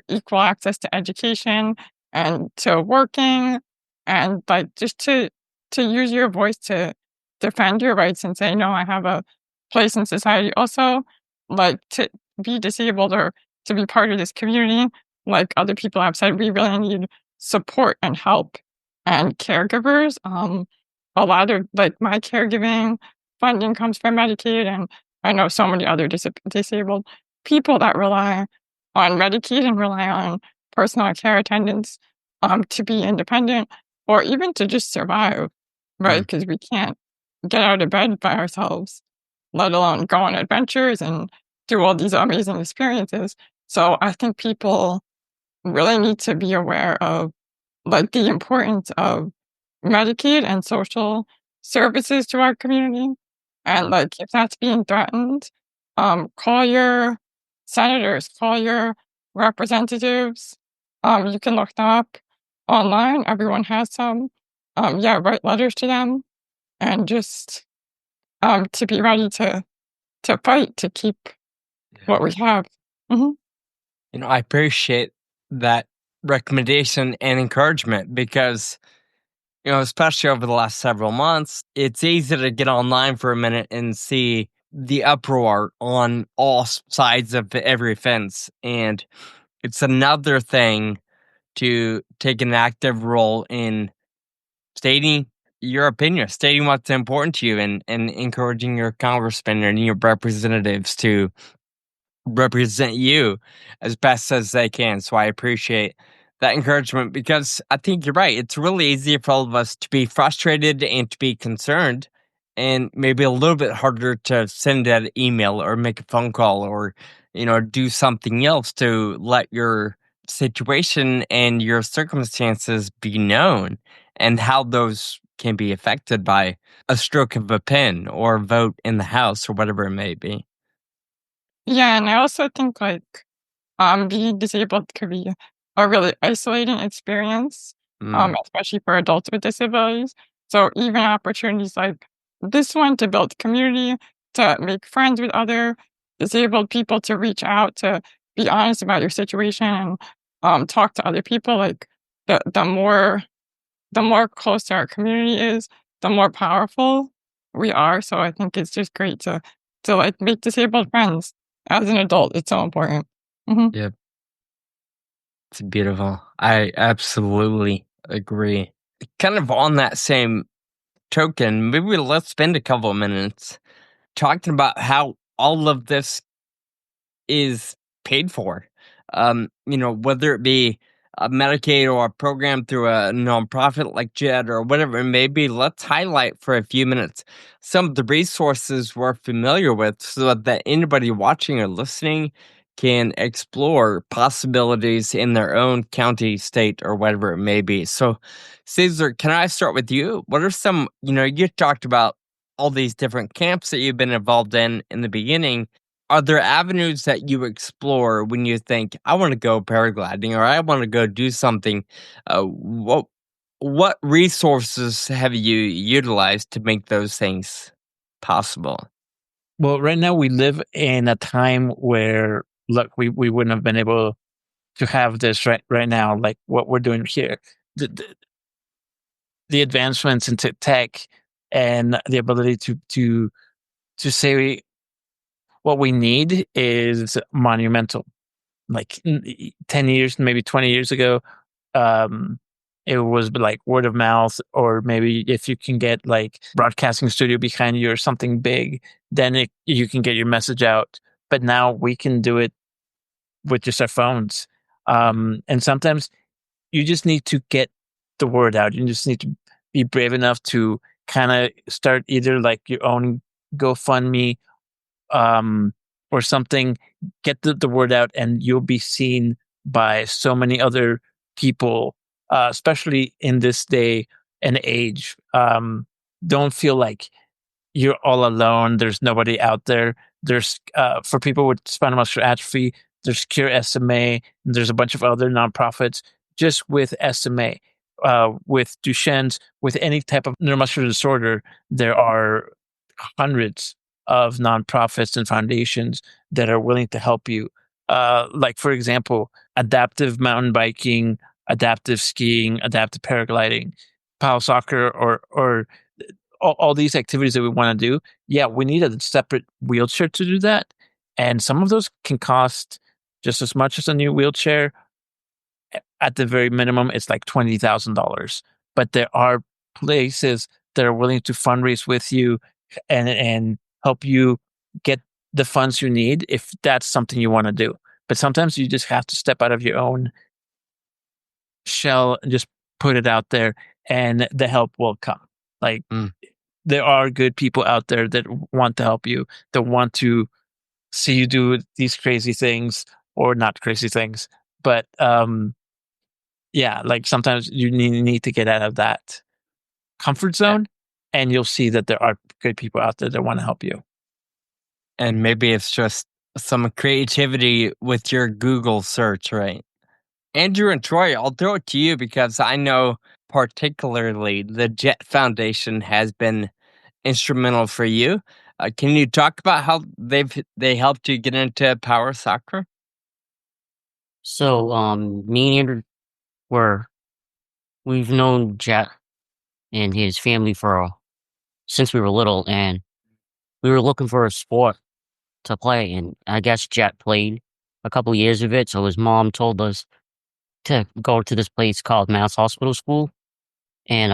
equal access to education and to working and like just to use your voice to defend your rights and say, no, I have a place in society. Also, like to be disabled or to be part of this community, like other people have said, we really need support and help and caregivers. A lot of like my caregiving funding comes from Medicaid, and I know so many other disabled people that rely on Medicaid and rely on personal care attendants to be independent or even to just survive, right? Because we can't get out of bed by ourselves, let alone go on adventures and do all these amazing experiences. So I think people really need to be aware of like the importance of Medicaid and social services to our community. And like if that's being threatened, call your senators, call your representatives. You can look them up online. Everyone has some. Write letters to them and just to be ready to fight to keep what we have. Mhm. I appreciate that recommendation and encouragement because, especially over the last several months, it's easy to get online for a minute and see the uproar on all sides of every fence. And it's another thing to take an active role in stating your opinion, stating what's important to you, and encouraging your congressmen and your representatives to represent you as best as they can. So I appreciate that encouragement because I think you're right. It's really easy for all of us to be frustrated and to be concerned, and maybe a little bit harder to send an email or make a phone call or, do something else to let your situation and your circumstances be known and how those can be affected by a stroke of a pen or a vote in the House or whatever it may be. Yeah, and I also think like being disabled could be a really isolating experience, especially for adults with disabilities. So even opportunities like this one to build community, to make friends with other disabled people, to reach out, to be honest about your situation and talk to other people, like the more close to our community is, the more powerful we are. So I think it's just great to like make disabled friends as an adult. It's so important. Mhm. Yep. It's beautiful. I absolutely agree. Kind of on that same token, maybe let's spend a couple of minutes talking about how all of this is paid for. Whether it be a Medicaid or a program through a nonprofit like Jett or whatever it may be, let's highlight for a few minutes some of the resources we're familiar with so that anybody watching or listening can explore possibilities in their own county, state, or whatever it may be. So, Caesar, can I start with you? What are some, you talked about all these different camps that you've been involved in the beginning. Are there avenues that you explore when you think, I want to go paragliding or I want to go do something? What resources have you utilized to make those things possible? Well, right now we live in a time where, look, we wouldn't have been able to have this right now, like what we're doing here. The advancements into tech and the ability to say what we need is monumental. Like 10 years, maybe 20 years ago, it was like word of mouth, or maybe if you can get like broadcasting studio behind you or something big, then you can get your message out. But now we can do it with just our phones. And sometimes you just need to get the word out. You just need to be brave enough to kind of start either like your own GoFundMe, or something, get the word out, and you'll be seen by so many other people, especially in this day and age. Don't feel like you're all alone. There's nobody out there. There's for people with spinal muscular atrophy, there's Cure SMA, and there's a bunch of other nonprofits just with SMA. With Duchenne's, with any type of neuromuscular disorder, there are hundreds of nonprofits and foundations that are willing to help you. Like, for example, adaptive mountain biking, adaptive skiing, adaptive paragliding, paddle soccer, or all these activities that we want to do. Yeah, we need a separate wheelchair to do that. And some of those can cost just as much as a new wheelchair. At the very minimum, it's like $20,000. But there are places that are willing to fundraise with you and help you get the funds you need if that's something you want to do. But sometimes you just have to step out of your own shell and just put it out there, and the help will come. Like, there are good people out there that want to help you, that want to see you do these crazy things, or not crazy things. But yeah, like sometimes you need to get out of that comfort zone, and you'll see that there are good people out there that want to help you. And maybe it's just some creativity with your Google search, right? Andrew and Troy, I'll throw it to you because I know particularly the Jett Foundation has been instrumental for you. Can you talk about how they helped you get into power soccer? So, me and Andrew we've known Jett and his family since we were little, and we were looking for a sport to play, and I guess Jett played a couple years of it, so his mom told us to go to this place called Mass Hospital School in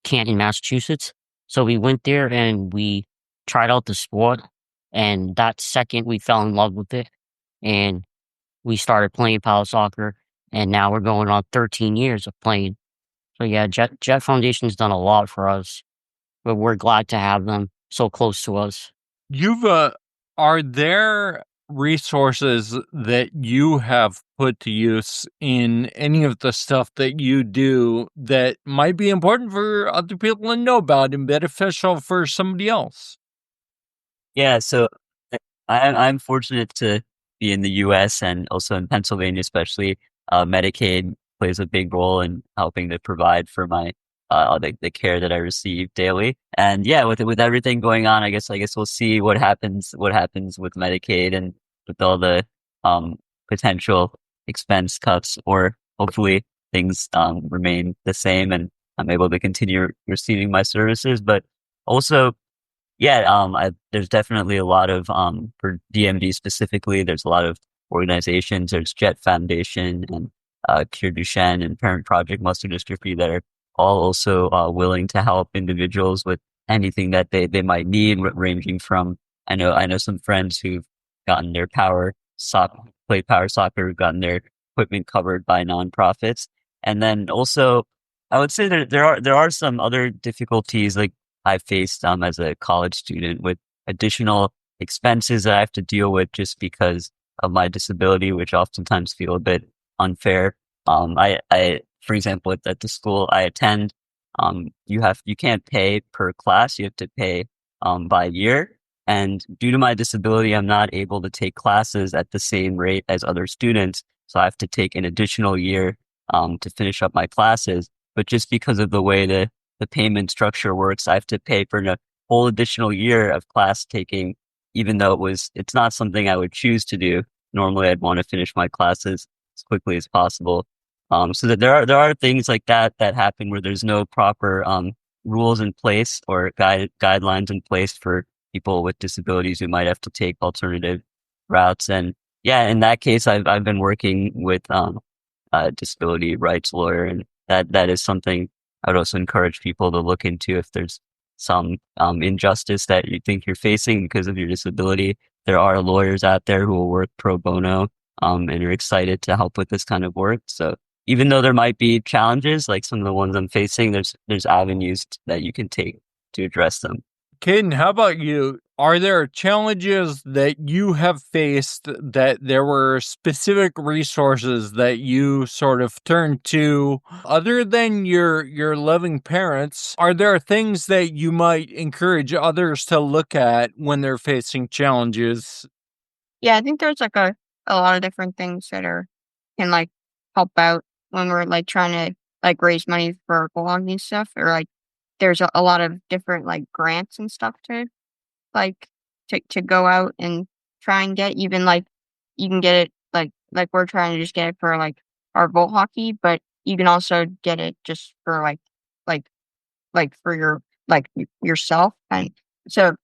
Canton, Massachusetts. So we went there and we tried out the sport, and that second we fell in love with it, and we started playing power soccer, and now we're going on 13 years of playing. So yeah, Jett Foundation's done a lot for us, but we're glad to have them so close to us. Are there resources that you have put to use in any of the stuff that you do that might be important for other people to know about and beneficial for somebody else? Yeah, so I'm fortunate to be in the U.S. and also in Pennsylvania, especially, Medicaid plays a big role in helping to provide for my the care that I receive daily. And yeah, with everything going on, I guess we'll see what happens with Medicaid and with all the potential expense cuts, or hopefully things remain the same and I'm able to continue receiving my services. But also, yeah, there's definitely a lot of, for DMD specifically, there's a lot of organizations. There's Jett Foundation and Cure Duchenne and Parent Project Muscular Dystrophy that are all also willing to help individuals with anything that they might need, ranging from, I know some friends who've gotten their play power soccer, who've gotten their equipment covered by nonprofits. And then also, I would say that there are some other difficulties like I faced as a college student, with additional expenses that I have to deal with just because of my disability, which oftentimes feel a bit unfair. For example, at the school I attend, you can't pay per class. You have to pay by year. And due to my disability, I'm not able to take classes at the same rate as other students. So I have to take an additional year to finish up my classes. But just because of the way the payment structure works, I have to pay for a whole additional year of class taking, even though it's not something I would choose to do. Normally, I'd want to finish my classes as quickly as possible. So that there are things like that happen where there's no proper rules in place or guidelines in place for people with disabilities who might have to take alternative routes. And yeah, in that case, I've been working with a disability rights lawyer, and that is something I would also encourage people to look into. If there's some injustice that you think you're facing because of your disability, there are lawyers out there who will work pro bono and are excited to help with this kind of work. So even though there might be challenges like some of the ones I'm facing, there's avenues that you can take to address them. Caden, how about you? Are there challenges that you have faced that there were specific resources that you sort of turned to other than your loving parents? Are there things that you might encourage others to look at when they're facing challenges? Yeah, I think there's like a lot of different things that can like help out when we're like trying to like raise money for belonging and stuff, or like there's a lot of different like grants and stuff to like to go out and try and get. Even like you can get it like we're trying to just get it for like our bowl hockey, but you can also get it just for like for your like yourself. And so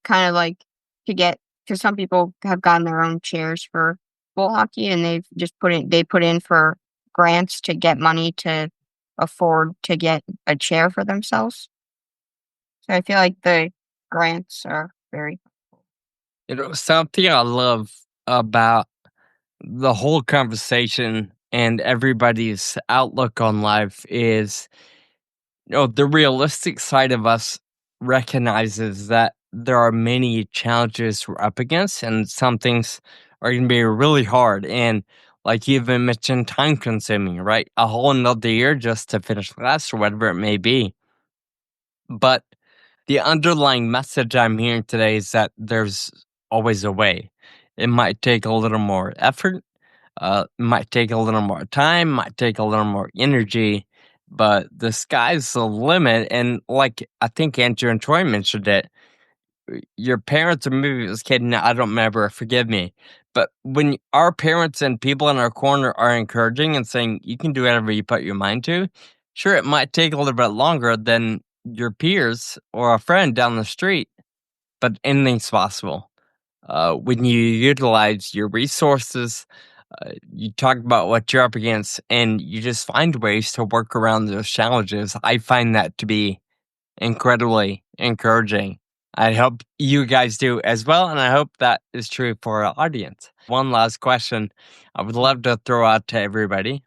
kind of like to get, because some people have gotten their own chairs for bowl hockey and they've just put in for grants to get money to afford to get a chair for themselves. So I feel like the grants are very helpful. Something I love about the whole conversation and everybody's outlook on life is, the realistic side of us recognizes that there are many challenges we're up against, and some things are going to be really hard. And like you even mentioned, time consuming, right? A whole another year just to finish class or whatever it may be. But the underlying message I'm hearing today is that there's always a way. It might take a little more effort, might take a little more time, might take a little more energy, but the sky's the limit. And like I think Andrew and Troy mentioned it, your parents, or maybe it was kid, I don't remember, forgive me. But when our parents and people in our corner are encouraging and saying, you can do whatever you put your mind to, sure, it might take a little bit longer than your peers or a friend down the street, but anything's possible. When you utilize your resources, you talk about what you're up against, and you just find ways to work around those challenges. I find that to be incredibly encouraging. I hope you guys do as well, and I hope that is true for our audience. One last question I would love to throw out to everybody.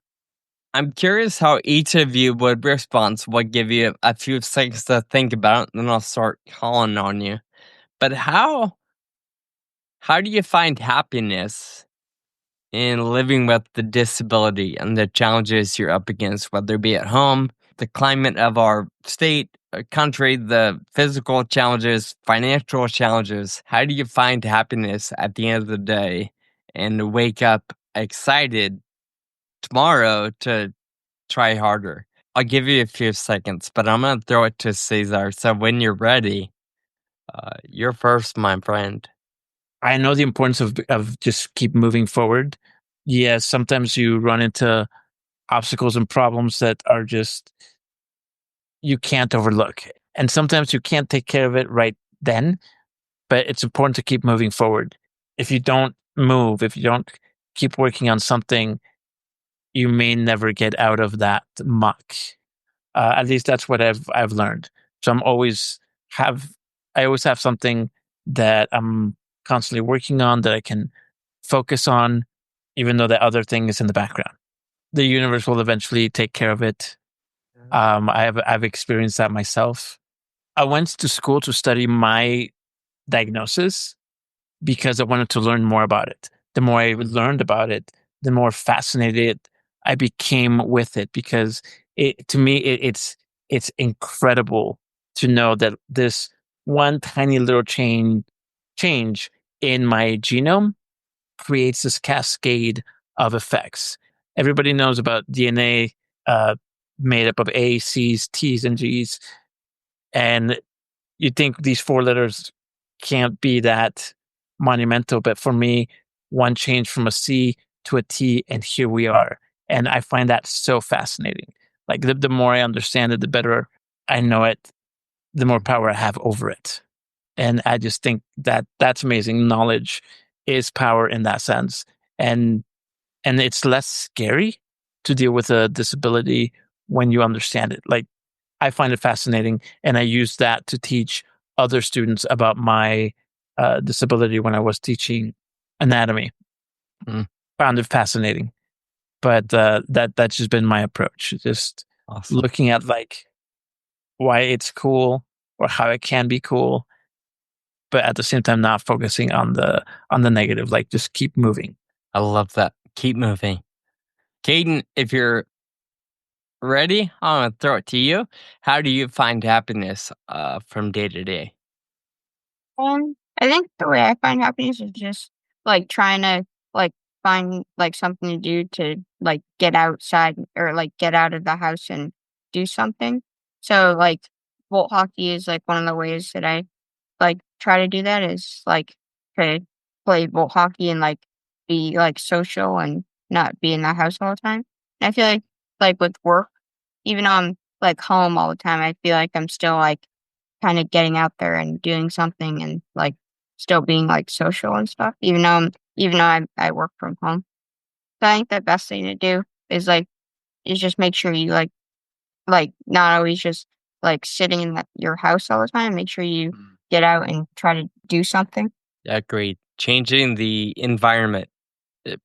I'm curious how each of you would respond. We'll give you a few seconds to think about it, and then I'll start calling on you. But how do you find happiness in living with the disability and the challenges you're up against, whether it be at home, the climate of our state, country, the physical challenges, financial challenges, how do you find happiness at the end of the day and wake up excited tomorrow to try harder? I'll give you a few seconds, but I'm going to throw it to Cesar. So when you're ready, you're first, my friend. I know the importance of just keep moving forward. Yes, sometimes you run into obstacles and problems that are just you can't overlook. And sometimes you can't take care of it right then, but it's important to keep moving forward. If you don't move, if you don't keep working on something, you may never get out of that muck. At least that's what I've learned. So I always have something that I'm constantly working on that I can focus on, even though the other thing is in the background. The universe will eventually take care of it. I've experienced that myself. I went to school to study my diagnosis because I wanted to learn more about it. The more I learned about it, the more fascinated I became with it, because to me it's incredible to know that this one tiny little change in my genome creates this cascade of effects. Everybody knows about DNA, made up of A, C's, T's, and G's. And you think these 4 letters can't be that monumental. But for me, one change from a C to a T, and here we are. And I find that so fascinating. Like the more I understand it, the better I know it, the more power I have over it. And I just think that that's amazing. Knowledge is power in that sense. And it's less scary to deal with a disability when you understand it. Like, I find it fascinating, and I use that to teach other students about my disability when I was teaching anatomy. Found it fascinating. But that's just been my approach. Just Awesome. Looking at like why it's cool or how it can be cool, but at the same time not focusing on the negative. Like, just keep moving. I love that. Keep moving. Caden, if you're ready, I'm going to throw it to you. How do you find happiness from day to day? I think the way I find happiness is just like trying to like find like something to do to like get outside or like get out of the house and do something. So like bolt hockey is like one of the ways that I like try to do that, is like to play bolt hockey and like be like social and not be in the house all the time. And I feel like with work, even though I'm like home all the time, I feel like I'm still like kind of getting out there and doing something and like still being like social and stuff, even though I work from home. So I think the best thing to do is just make sure you like not always just like sitting in your house all the time. Make sure you get out and try to do something. Agreed. Changing the environment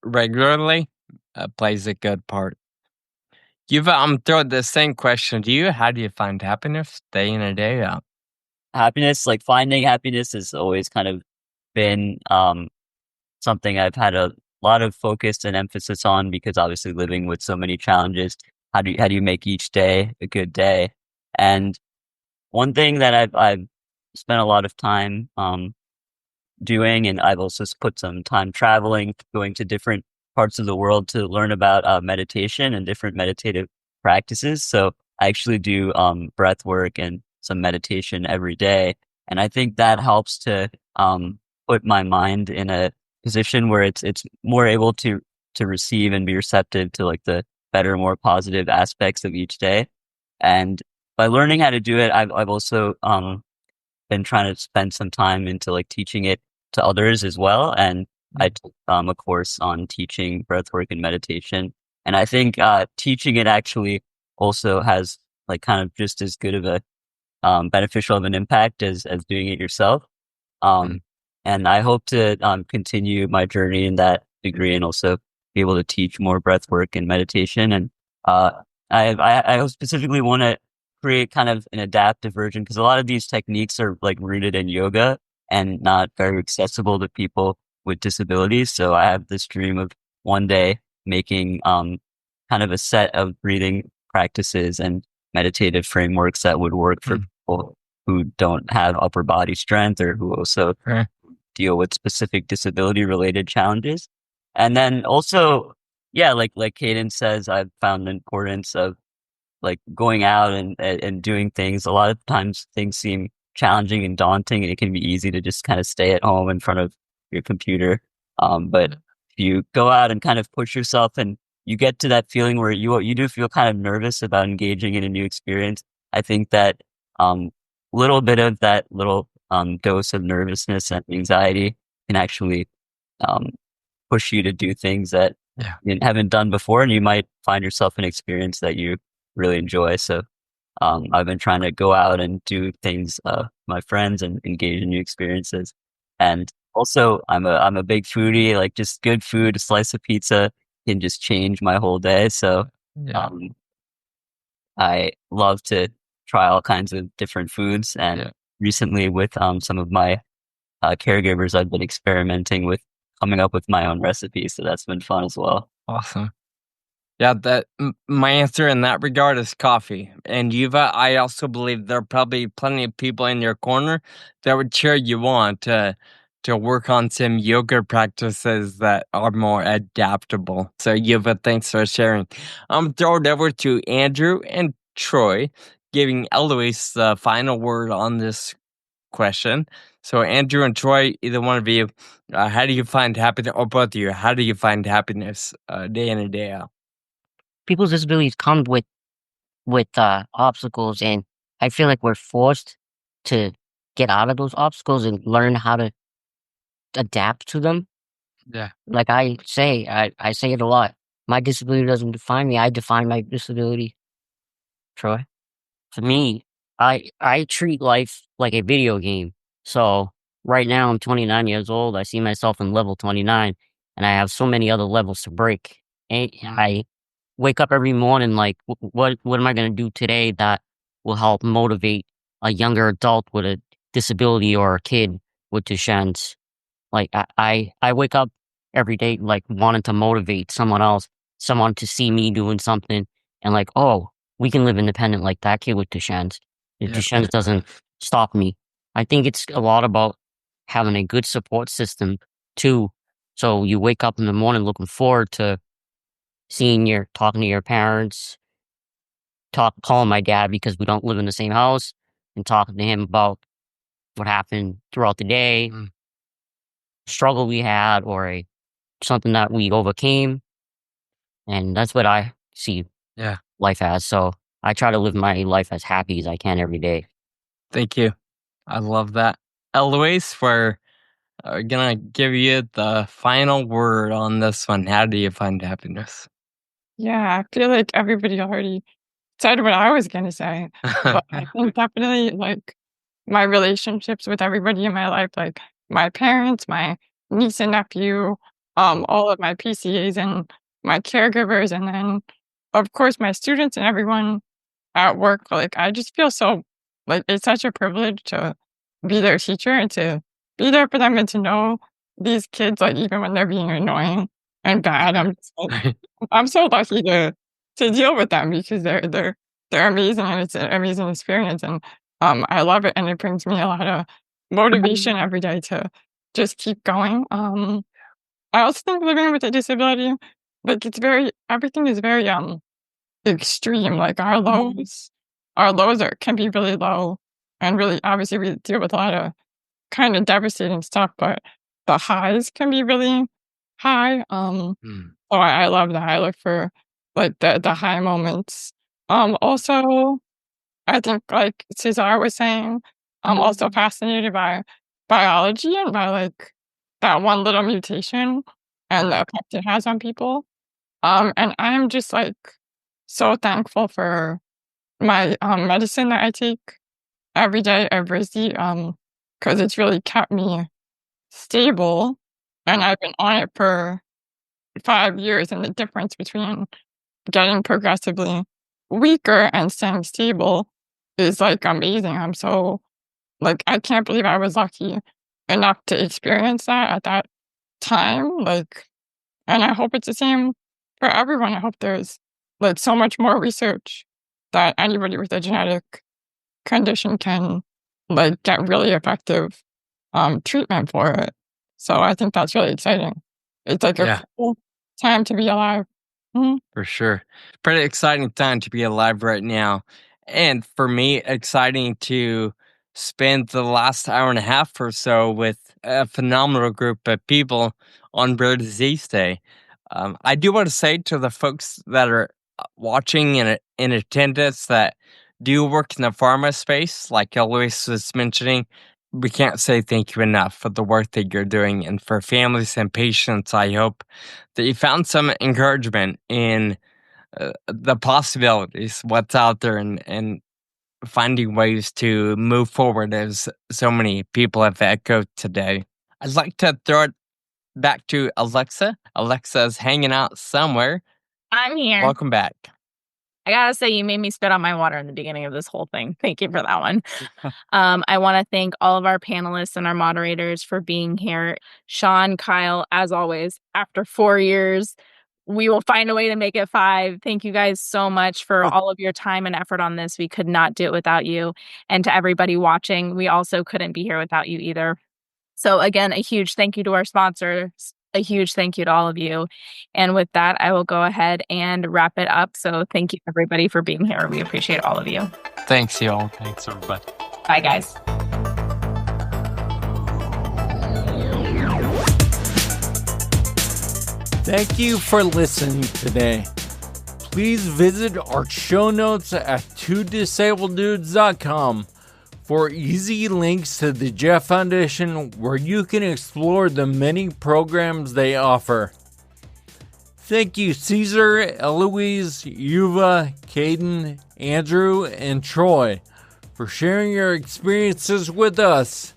regularly plays a good part. I'm throwing the same question to you. How do you find happiness day in and day out? Happiness, like finding happiness, has always kind of been something I've had a lot of focus and emphasis on, because obviously living with so many challenges, how do you make each day a good day? And one thing that I've spent a lot of time doing, and I've also put some time traveling, going to different parts of the world to learn about meditation and different meditative practices. So I actually do breath work and some meditation every day. And I think that helps to put my mind in a position where it's more able to receive and be receptive to like the better, more positive aspects of each day. And by learning how to do it, I've also been trying to spend some time into like teaching it to others as well. And I took a course on teaching breathwork and meditation. And I think teaching it actually also has like kind of just as good of a beneficial of an impact as doing it yourself. And I hope to continue my journey in that degree, and also be able to teach more breathwork and meditation. And I specifically want to create kind of an adaptive version, because a lot of these techniques are like rooted in yoga and not very accessible to people with disabilities. So I have this dream of one day making kind of a set of breathing practices and meditative frameworks that would work for people who don't have upper body strength or who also deal with specific disability related challenges. And then also, yeah, like Caden says, I've found the importance of like going out and doing things. A lot of times things seem challenging and daunting, and it can be easy to just kind of stay at home in front of your computer. But if you go out and kind of push yourself and you get to that feeling where you do feel kind of nervous about engaging in a new experience, I think that little bit of that little dose of nervousness and anxiety can actually push you to do things that you haven't done before, and you might find yourself an experience that you really enjoy. So I've been trying to go out and do things with my friends and engage in new experiences. And also I'm a big foodie, like just good food, a slice of pizza can just change my whole day. So I love to try all kinds of different foods. And recently with some of my caregivers, I've been experimenting with coming up with my own recipes. So that's been fun as well. Awesome. Yeah, my answer in that regard is coffee. And Yuva, I also believe there are probably plenty of people in your corner that would cheer you on to work on some yoga practices that are more adaptable. So Yuva, thanks for sharing. I'm throwing it over to Andrew and Troy, giving Eloise the final word on this question. So Andrew and Troy, either one of you, how do you find happiness, or both of you, how do you find happiness day in and day out? People's disabilities come with obstacles, and I feel like we're forced to get out of those obstacles and learn how to adapt to them. Yeah. Like I say it a lot. My disability doesn't define me. I define my disability. Troy? For me, I treat life like a video game. So right now I'm 29 years old. I see myself in level 29, and I have so many other levels to break. And I wake up every morning like, what am I going to do today that will help motivate a younger adult with a disability or a kid with Duchenne's? Like I wake up every day like wanting to motivate someone else, someone to see me doing something, and like, oh, we can live independent like that kid with Duchenne's. If Duchenne's doesn't stop me. I think it's a lot about having a good support system too. So you wake up in the morning looking forward to talking to your parents, calling my dad because we don't live in the same house, and talking to him about what happened throughout the day, struggle we had, or something that we overcame. And that's what I see life as. So I try to live my life as happy as I can every day. Thank you. I love that. Eloise, we're gonna give you the final word on this one. How do you find happiness? Yeah, I feel like everybody already said what I was gonna say. But I think definitely like my relationships with everybody in my life, like my parents, my niece and nephew, all of my PCAs and my caregivers, and then of course my students and everyone at work. Like I just feel so like it's such a privilege to be their teacher and to be there for them and to know these kids, like even when they're being annoying and bad. I'm so lucky to deal with them because they're amazing, and it's an amazing experience, and I love it, and it brings me a lot of motivation every day to just keep going. I also think living with a disability, like everything is very extreme. Like our lows can be really low, and really obviously we deal with a lot of kind of devastating stuff, but the highs can be really high. Oh, I love that. I look for like the high moments. Also, I think like Cesar was saying, I'm also fascinated by biology and by like that one little mutation and the effect it has on people. And I'm just like so thankful for my medicine that I take every day at Brizzy, because it's really kept me stable, and I've been on it for 5 years, and the difference between getting progressively weaker and staying stable is like amazing. I'm so like I can't believe I was lucky enough to experience that at that time. Like, and I hope it's the same for everyone. I hope there's like so much more research that anybody with a genetic condition can like get really effective treatment for it. So I think that's really exciting. It's like Yeah. a cool time to be alive. Mhm. For sure. Pretty exciting time to be alive right now. And for me, exciting to spend the last hour and a half or so with a phenomenal group of people on Rare Disease Day. I do want to say to the folks that are watching and in attendance that do work in the pharma space, like Eloise was mentioning, we can't say thank you enough for the work that you're doing. And for families and patients, I hope that you found some encouragement in the possibilities, what's out there, and finding ways to move forward, as so many people have echoed today. I'd like to throw it back to Alexa. Alexa's hanging out somewhere. I'm here. Welcome back. I gotta say, you made me spit on my water in the beginning of this whole thing. Thank you for that one. I want to thank all of our panelists and our moderators for being here. Sean, Kyle, as always, after 4 years, we will find a way to make it 5. Thank you guys so much for all of your time and effort on this. We could not do it without you. And to everybody watching, we also couldn't be here without you either. So again, a huge thank you to our sponsors. A huge thank you to all of you. And with that, I will go ahead and wrap it up. So thank you, everybody, for being here. We appreciate all of you. Thanks, y'all. Thanks, everybody. Bye, guys. Thank you for listening today. Please visit our show notes at twodisableddudes.com for easy links to the Jett Foundation where you can explore the many programs they offer. Thank you, Caesar, Eloise, Yuva, Caden, Andrew, and Troy for sharing your experiences with us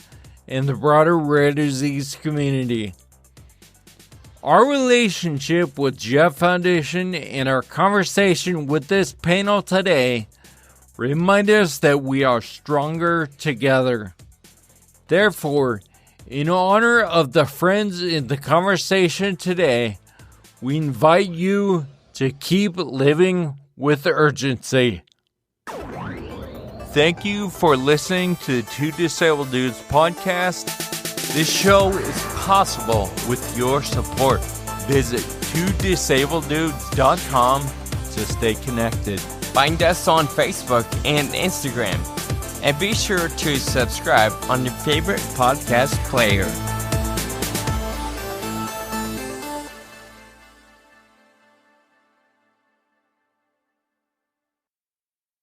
and the broader rare disease community. Our relationship with Jett Foundation and our conversation with this panel today remind us that we are stronger together. Therefore, in honor of the friends in the conversation today, we invite you to keep living with urgency. Thank you for listening to the Two Disabled Dudes podcast. This show is possible with your support. Visit twodisableddudes.com to stay connected. Find us on Facebook and Instagram. And be sure to subscribe on your favorite podcast player.